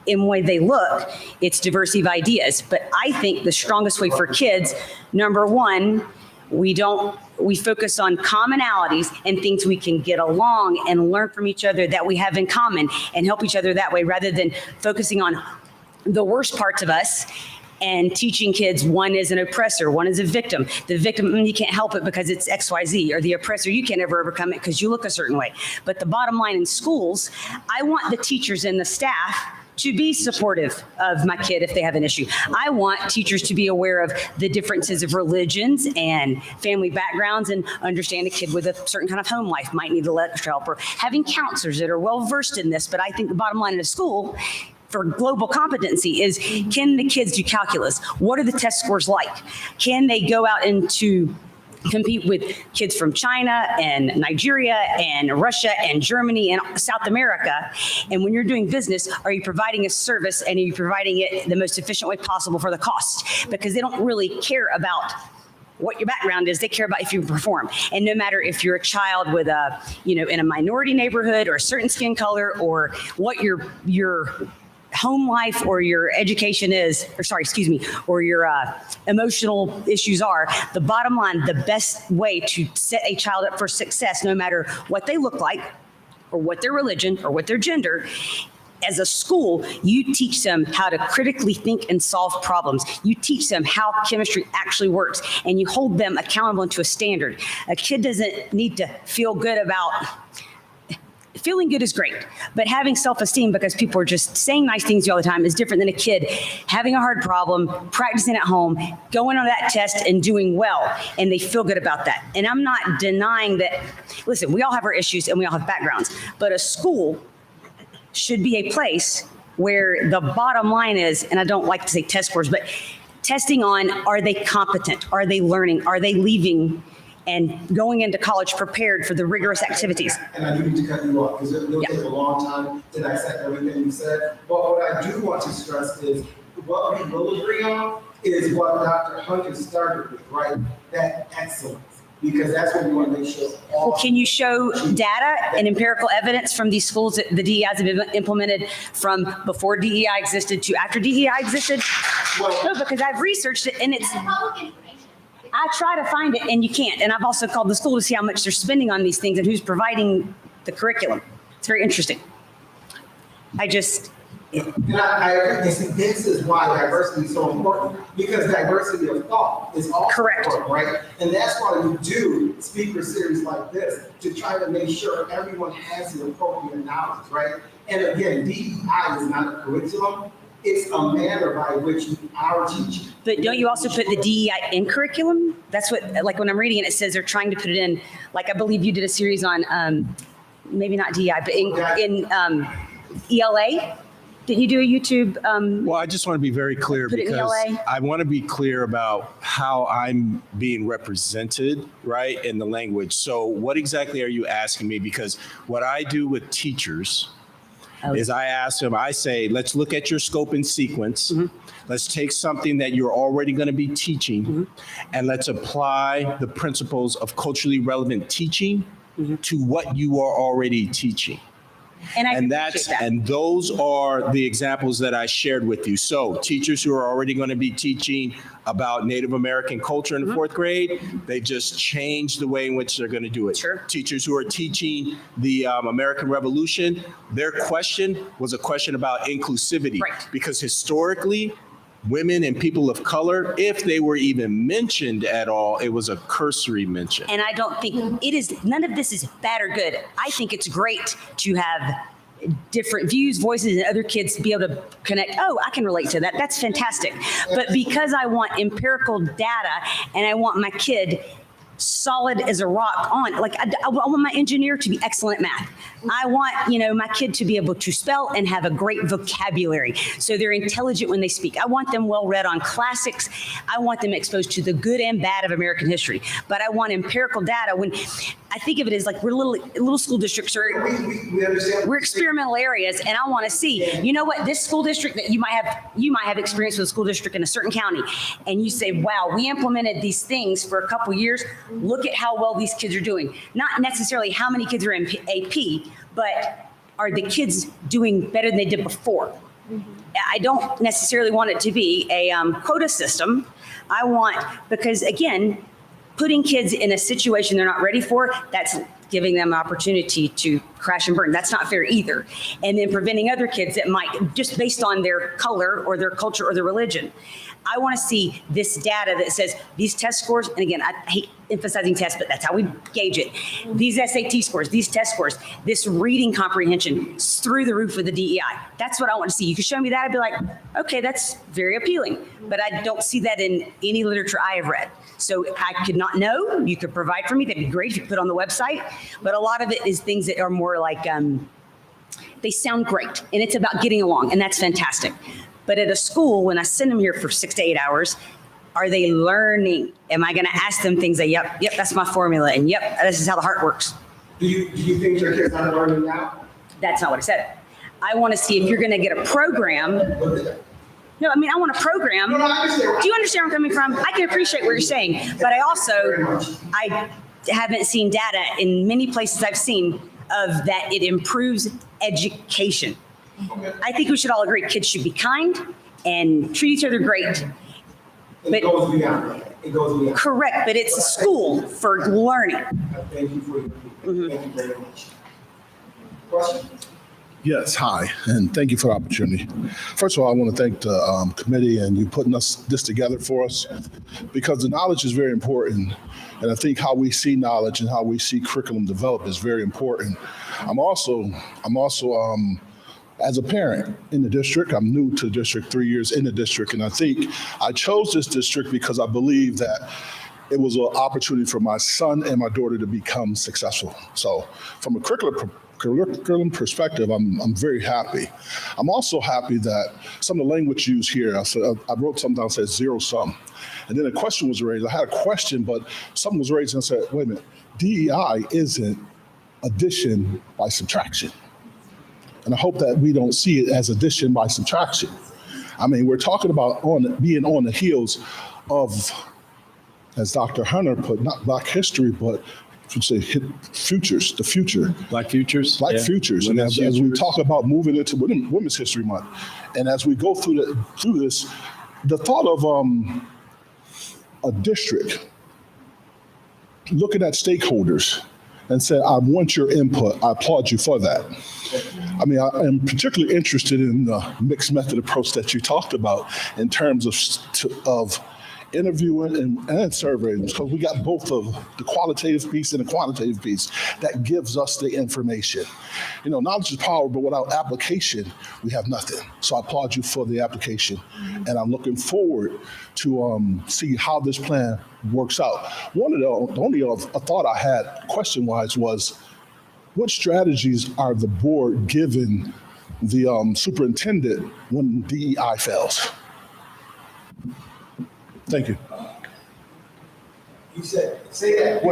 in the way they look, it's diversity of ideas. But I think the strongest way for kids, number one, we focus on commonalities and things we can get along and learn from each other that we have in common and help each other that way, rather than focusing on the worst parts of us and teaching kids one is an oppressor, one is a victim. The victim, you can't help it because it's XYZ, or the oppressor, you can't ever overcome it because you look a certain way. But the bottom line in schools, I want the teachers and the staff to be supportive of my kid if they have an issue. I want teachers to be aware of the differences of religions and family backgrounds and understand a kid with a certain kind of home life might need a little extra help, or having counselors that are well versed in this. But I think the bottom line in a school for global competency is, can the kids do calculus? What are the test scores like? Can they go out into compete with kids from China and Nigeria and Russia and Germany and South America? And when you're doing business, are you providing a service, and are you providing it the most efficient way possible for the cost? Because they don't really care about what your background is. They care about if you perform. And no matter if you're a child with a, in a minority neighborhood or a certain skin color, or what your home life or your education is, or your emotional issues are, the bottom line, the best way to set a child up for success, no matter what they look like or what their religion or what their gender, as a school, you teach them how to critically think and solve problems. You teach them how chemistry actually works, and you hold them accountable to a standard. A kid doesn't need to feel good about feeling good is great, but having self-esteem because people are just saying nice things to you all the time is different than a kid having a hard problem, practicing at home, going on that test and doing well, and they feel good about that. And I'm not denying that, listen, we all have our issues and we all have backgrounds, but a school should be a place where the bottom line is, and I don't like to say test scores, but testing on, are they competent? Are they learning? Are they leaving and going into college prepared for the rigorous activities? And I do need to cut you off because it'll take a long time to dissect everything you said. But what I do want to stress is what we will agree on is what Dr. Hunter started with, right? That excellence. Because that's what we want to make sure. Well, can you show data and empirical evidence from these schools that the DEIs have been implemented from before DEI existed to after DEI existed? Well, no, because I've researched it, and it's, I try to find it and you can't. And I've also called the school to see how much they're spending on these things and who's providing the curriculum. It's very interesting. And I agree. This is why diversity is so important, because diversity of thought is also correct, important, right? And that's why we do speaker series like this, to try to make sure everyone has the appropriate knowledge, right? And again, DEI is not a curriculum. It's a manner by which our teaching. But don't you also put the DEI in curriculum? That's what, like when I'm reading it, it says they're trying to put it in, like I believe you did a series on, maybe not DEI, but in ELA. Did you do a YouTube? Well, I just want to be very clear because I want to be clear about how I'm being represented, right, in the language. So what exactly are you asking me? Because what I do with teachers is I ask them, I say, let's look at your scope and sequence. Mm-hmm. Let's take something that you're already going to be teaching, and let's apply the principles of culturally relevant teaching to what you are already teaching. And those are the examples that I shared with you. So teachers who are already going to be teaching about Native American culture in fourth grade, they just changed the way in which they're going to do it. Sure. Teachers who are teaching the American Revolution, their question was a question about inclusivity. Right. Because historically, women and people of color, if they were even mentioned at all, it was a cursory mention. And I don't think none of this is bad or good. I think it's great to have different views, voices, and other kids be able to connect. Oh, I can relate to that. That's fantastic. But because I want empirical data and I want my kid solid as a rock on. Like I want my engineer to be excellent at math. I want, you know, my kid to be able to spell and have a great vocabulary. So they're intelligent when they speak. I want them well read on classics. I want them exposed to the good and bad of American history. But I want empirical data. When I think of it as like we're little school districts, or we're experimental areas, and I want to see, you know what, this school district that you might have experience with a school district in a certain county, and you say, wow, we implemented these things for a couple years. Look at how well these kids are doing. Not necessarily how many kids are in AP, but are the kids doing better than they did before? I don't necessarily want it to be a quota system. I want, because again, putting kids in a situation they're not ready for, that's giving them an opportunity to crash and burn. That's not fair either. And then preventing other kids that might, just based on their color or their culture or their religion. I want to see this data that says these test scores, and again, I hate emphasizing tests, but that's how we gauge it. These SAT scores, these test scores, this reading comprehension is through the roof with the DEI. That's what I want to see. You could show me that, I'd be like, okay, that's very appealing. But I don't see that in any literature I have read. So I could not know. You could provide for me. That'd be great if you put it on the website. But a lot of it is things that are more like, they sound great, and it's about getting along, and that's fantastic. But at a school, when I send them here for 6 to 8 hours, are they learning? Am I going to ask them things that, yep, that's my formula, and yep, this is how the heart works? Do you think your kids are learning now? That's not what I said. I want to see if you're going to get a program. No, I mean, I want a program. Do you understand where I'm coming from? I can appreciate what you're saying, but I haven't seen data in many places I've seen of that it improves education. I think we should all agree kids should be kind and treat each other great. It goes beyond that. It goes beyond. Correct, but it's a school for learning. Thank you for your Thank you very much. Question? Yes, hi, and thank you for the opportunity. First of all, I want to thank the committee and you putting this together for us, because the knowledge is very important. And I think how we see knowledge and how we see curriculum develop is very important. I'm also as a parent in the district, I'm new to the district, 3 years in the district, and I think I chose this district because I believe that it was an opportunity for my son and my daughter to become successful. So from a curriculum perspective, I'm very happy. I'm also happy that some of the language used here, I wrote something down that says zero sum. And then a question was raised. I had a question, but something was raised and I said, wait a minute, DEI isn't addition by subtraction. And I hope that we don't see it as addition by subtraction. I mean, we're talking about being on the heels of, as Dr. Hunter put, not Black history, but say futures, the future. Black futures? Black futures. And as we talk about moving into Women's History Month, and as we go through this, the thought of a district looking at stakeholders and said, I want your input. I applaud you for that. I mean, I am particularly interested in the mixed method approach that you talked about in terms of interviewing and surveying, because we got both of the qualitative piece and the quantitative piece that gives us the information. You know, knowledge is power, but without application, we have nothing. So I applaud you for the application, and I'm looking forward to see how this plan works out. The only thought I had, question-wise, was what strategies are the board giving the superintendent when DEI fails? Thank you. You said, say that.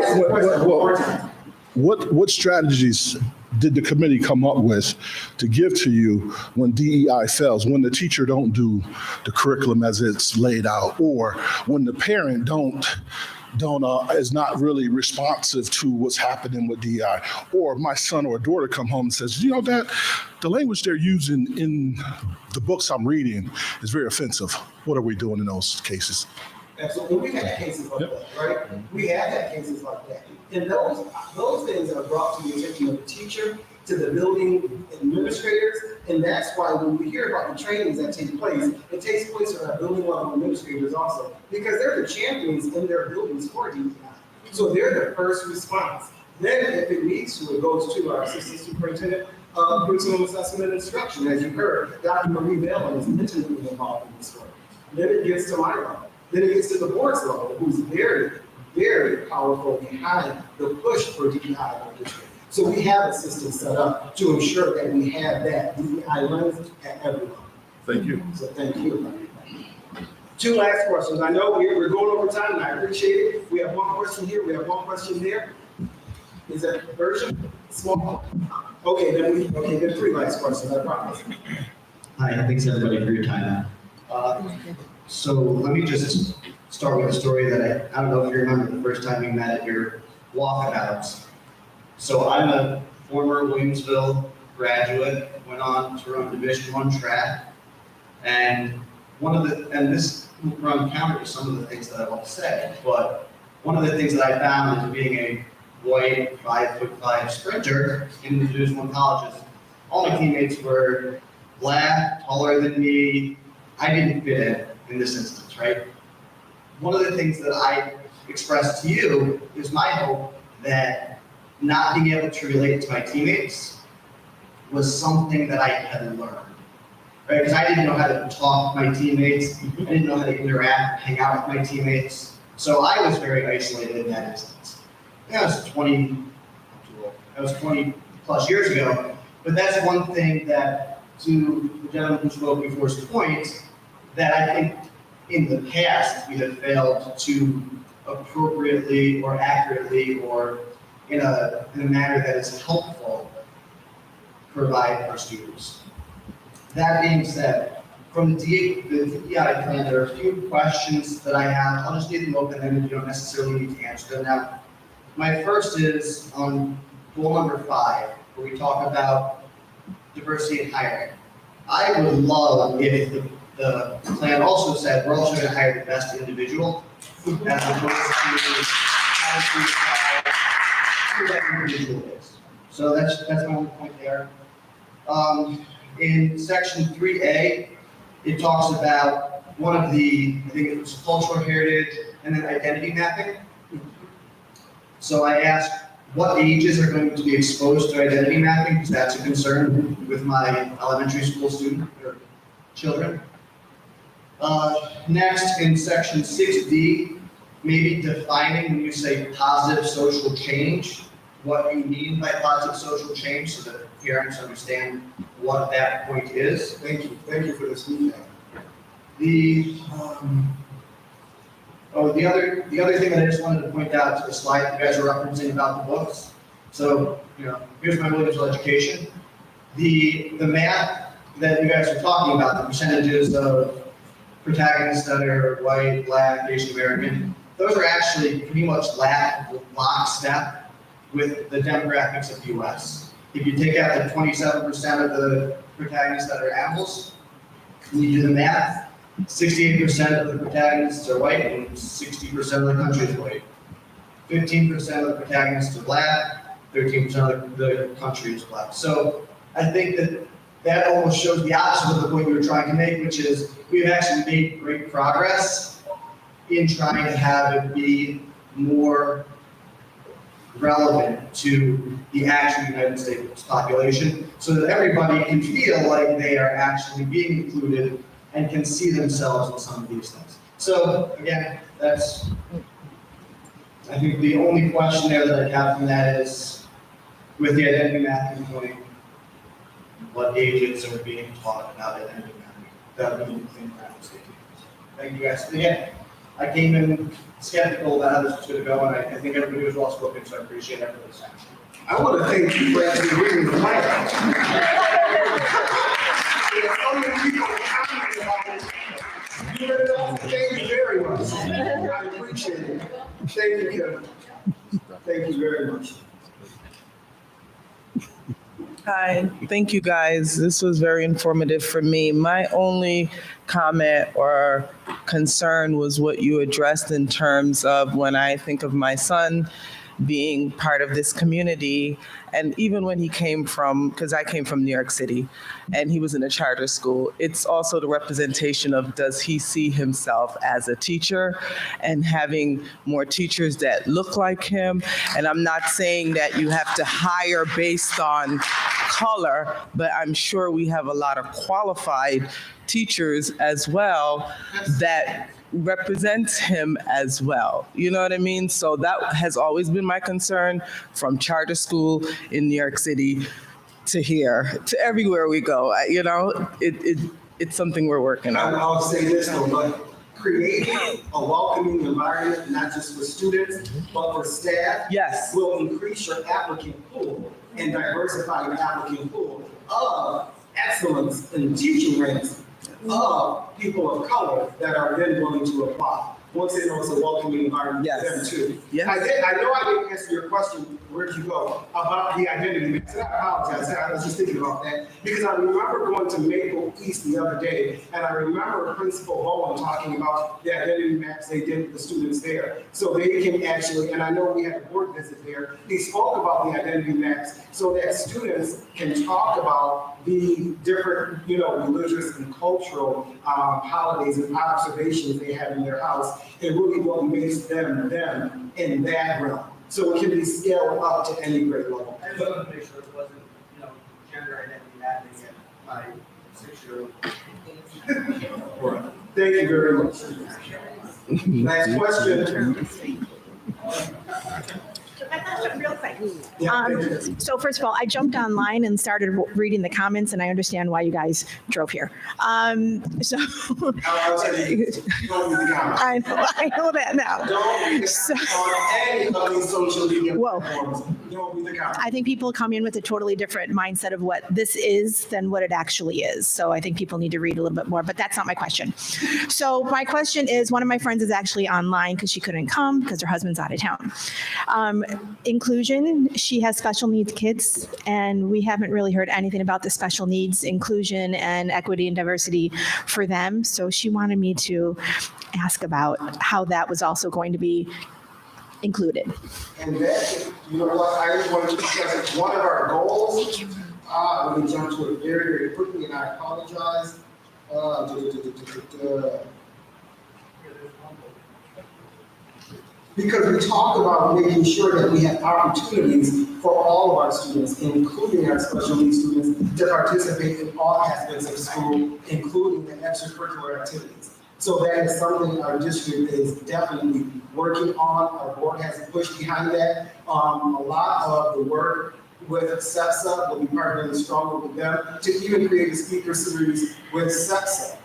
What strategies did the committee come up with to give to you when DEI fails, when the teacher don't do the curriculum as it's laid out, or when the parent is not really responsive to what's happening with DEI, or my son or daughter come home and says, you know, Dad, the language they're using in the books I'm reading is very offensive. What are we doing in those cases? Absolutely. We had cases like that, right? We have had cases like that. And those things are brought to the attention of the teacher, to the building administrators, and that's why when we hear about the trainings that take place, it takes place with our building level administrators also, because they're the champions in their buildings for DEI. So they're the first response. Then if it needs to, it goes to our assistant superintendent of curriculum assessment and instruction. As you heard, Dr. Marie Bellin is intimately involved in this work. Then it gets to my level. Then it gets to the board's level, who's very very powerful behind the push for DEI in our district. So we have a system set up to ensure that we have that DEI lens at every level. Thank you. So thank you. Two last questions. I know we're going over time, and I appreciate it. We have one question here, we have one question there. Is that version small? Okay, then three last questions, I promise. Hi, thanks everybody for your time. So let me just start with a story that I don't know if you remember the first time we met at your walkabouts. So I'm a former Williamsville graduate, went on to run Division I track, and this will run counter to some of the things that I want to say, but one of the things that I found is being a white 5'5" sprinter in the Division I colleges, all my teammates were black, taller than me. I didn't fit in this instance, right? One of the things that I expressed to you is my hope that not being able to relate to my teammates was something that I had learned, right? Because I didn't know how to talk with my teammates. I didn't know how to interact, hang out with my teammates. So I was very isolated in that instance. That was 20 plus years ago. But that's one thing that, to the gentleman who spoke before's point, that I think in the past we have failed to appropriately or accurately or in a manner that is helpful provide our students. That being said, from the DEI plan, there are a few questions that I have. I'll just leave them open and you don't necessarily need to answer them now. My first is on goal number 5, where we talk about diversity in hiring. I would love if the plan also said we're also going to hire the best individual as opposed to who that individual is. So that's my only point there. In section 3A, it talks about one of the, I think it was cultural heritage and then identity mapping. So I asked what ages are going to be exposed to identity mapping, because that's a concern with my elementary school student or children. Next, in section 6D, maybe defining when you say positive social change, what you mean by positive social change so that parents understand what that point is. Thank you for this feedback. The other thing that I just wanted to point out to the slide you guys are referencing about the books. So, here's my Williamsville education. The math that you guys are talking about, the percentages of protagonists that are white, black, Asian American, those are actually pretty much lockstep with the demographics of the US. If you take out the 27% of the protagonists that are animals, and you do the math, 68% of the protagonists are white and 60% of the country is white. 15% of the protagonists are black, 13% of the country is black. So I think that almost shows the opposite of the point we were trying to make, which is we've actually made great progress in trying to have it be more relevant to the actual United States population so that everybody can feel like they are actually being included and can see themselves in some of these things. So again, that's, I think the only question there that I have from that is, with the identity mapping point, what ages are being taught about identity mapping? That would be the thing that I would say. Thank you guys. And again, I came in skeptical that how this was going to go, and I think everybody was well spoken, so I appreciate everybody's action. I want to thank you for actually reading the plan. There's so many people commenting about it. You read it all. Thank you very much. I appreciate it. Thank you, Kevin. Thank you very much. Hi, thank you guys. This was very informative for me. My only comment or concern was what you addressed in terms of when I think of my son being part of this community, and even when he came from, because I came from New York City, and he was in a charter school, it's also the representation of, does he see himself as a teacher, and having more teachers that look like him. And I'm not saying that you have to hire based on color, but I'm sure we have a lot of qualified teachers as well that represents him as well. You know what I mean? So that has always been my concern, from charter school in New York City to here, to everywhere we go. It's something we're working on. I'll say this though, but creating a welcoming environment, not just for students, but for staff. Yes. Will increase your applicant pool and diversify your applicant pool of excellence in teaching ranks of people of color that are then willing to apply. Once they know it's a welcoming environment for them too. Yes. I know I didn't answer your question, where'd you go, about the identity mix. And I apologize, I was just thinking about that. Because I remember going to Maple East the other day, and I remember Principal Bowen talking about the identity maps they did with the students there. So they can actually, and I know we had a board visit there, he spoke about the identity maps so that students can talk about the different, religious and cultural holidays and observations they have in their house, and really what makes them in that realm. So it can be scaled up to any grade level. I just wanted to make sure it wasn't, gender identity mapping at my 6-year-old. Thank you very much. Last question. Real quick. Yeah, thank you. So first of all, I jumped online and started reading the comments, and I understand why you guys drove here. I'll tell you, don't read the comments. I know that now. Don't read the comments on any of these social media platforms. Don't read the comments. I think people come in with a totally different mindset of what this is than what it actually is. So I think people need to read a little bit more, but that's not my question. So my question is, one of my friends is actually online because she couldn't come because her husband's out of town. Inclusion, she has special needs kids, and we haven't really heard anything about the special needs, inclusion, and equity and diversity for them. So she wanted me to ask about how that was also going to be included. And that, you know what, I just wanted to discuss one of our goals. Let me jump to it very, very quickly, and I apologize. Because we talk about making sure that we have opportunities for all of our students, including our special needs students, to participate in all aspects of school, including the extracurricular activities. So that is something our district is definitely working on. Our board has pushed behind that. A lot of the work with SEPSA will be partnering stronger with them to even create a speaker series with SEPSA,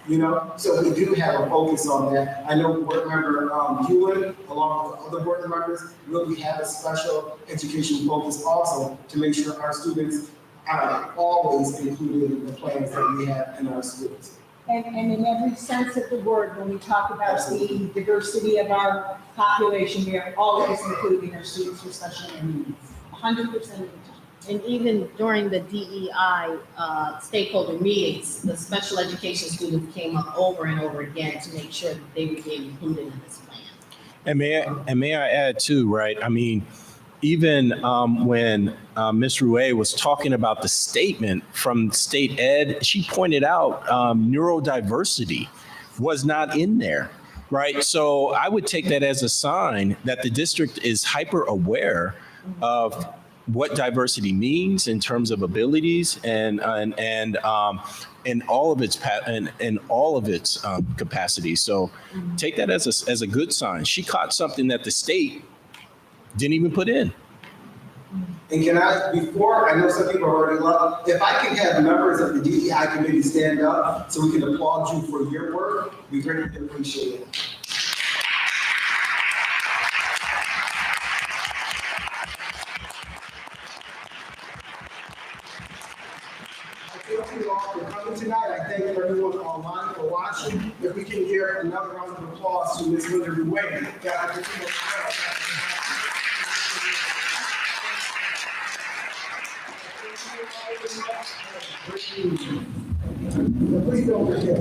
So we do have a focus on that. I know board member Hewlin, along with other board members, really have a special education focus also to make sure our students are always included in the plans that we have in our schools. And in every sense of the word, when we talk about the diversity of our population, we are always including our students with special needs, 100% of the time. And even during the DEI stakeholder meetings, the special education students came up over and over again to make sure that they were being included in this plan. And may I add too, right? I mean, even when Ms. Rouet was talking about the statement from state ed, she pointed out neurodiversity was not in there, right? So I would take that as a sign that the district is hyper aware of what diversity means in terms of abilities and all of its capacities. So take that as a good sign. She caught something that the state didn't even put in. And can I, before, I know some people are already left, if I can have members of the DEI committee stand up so we can applaud you for your work, we greatly appreciate it. Thank you all for coming tonight. I thank everyone online for watching. If we can give another round of applause to Ms. Linda Rouet. Please don't forget.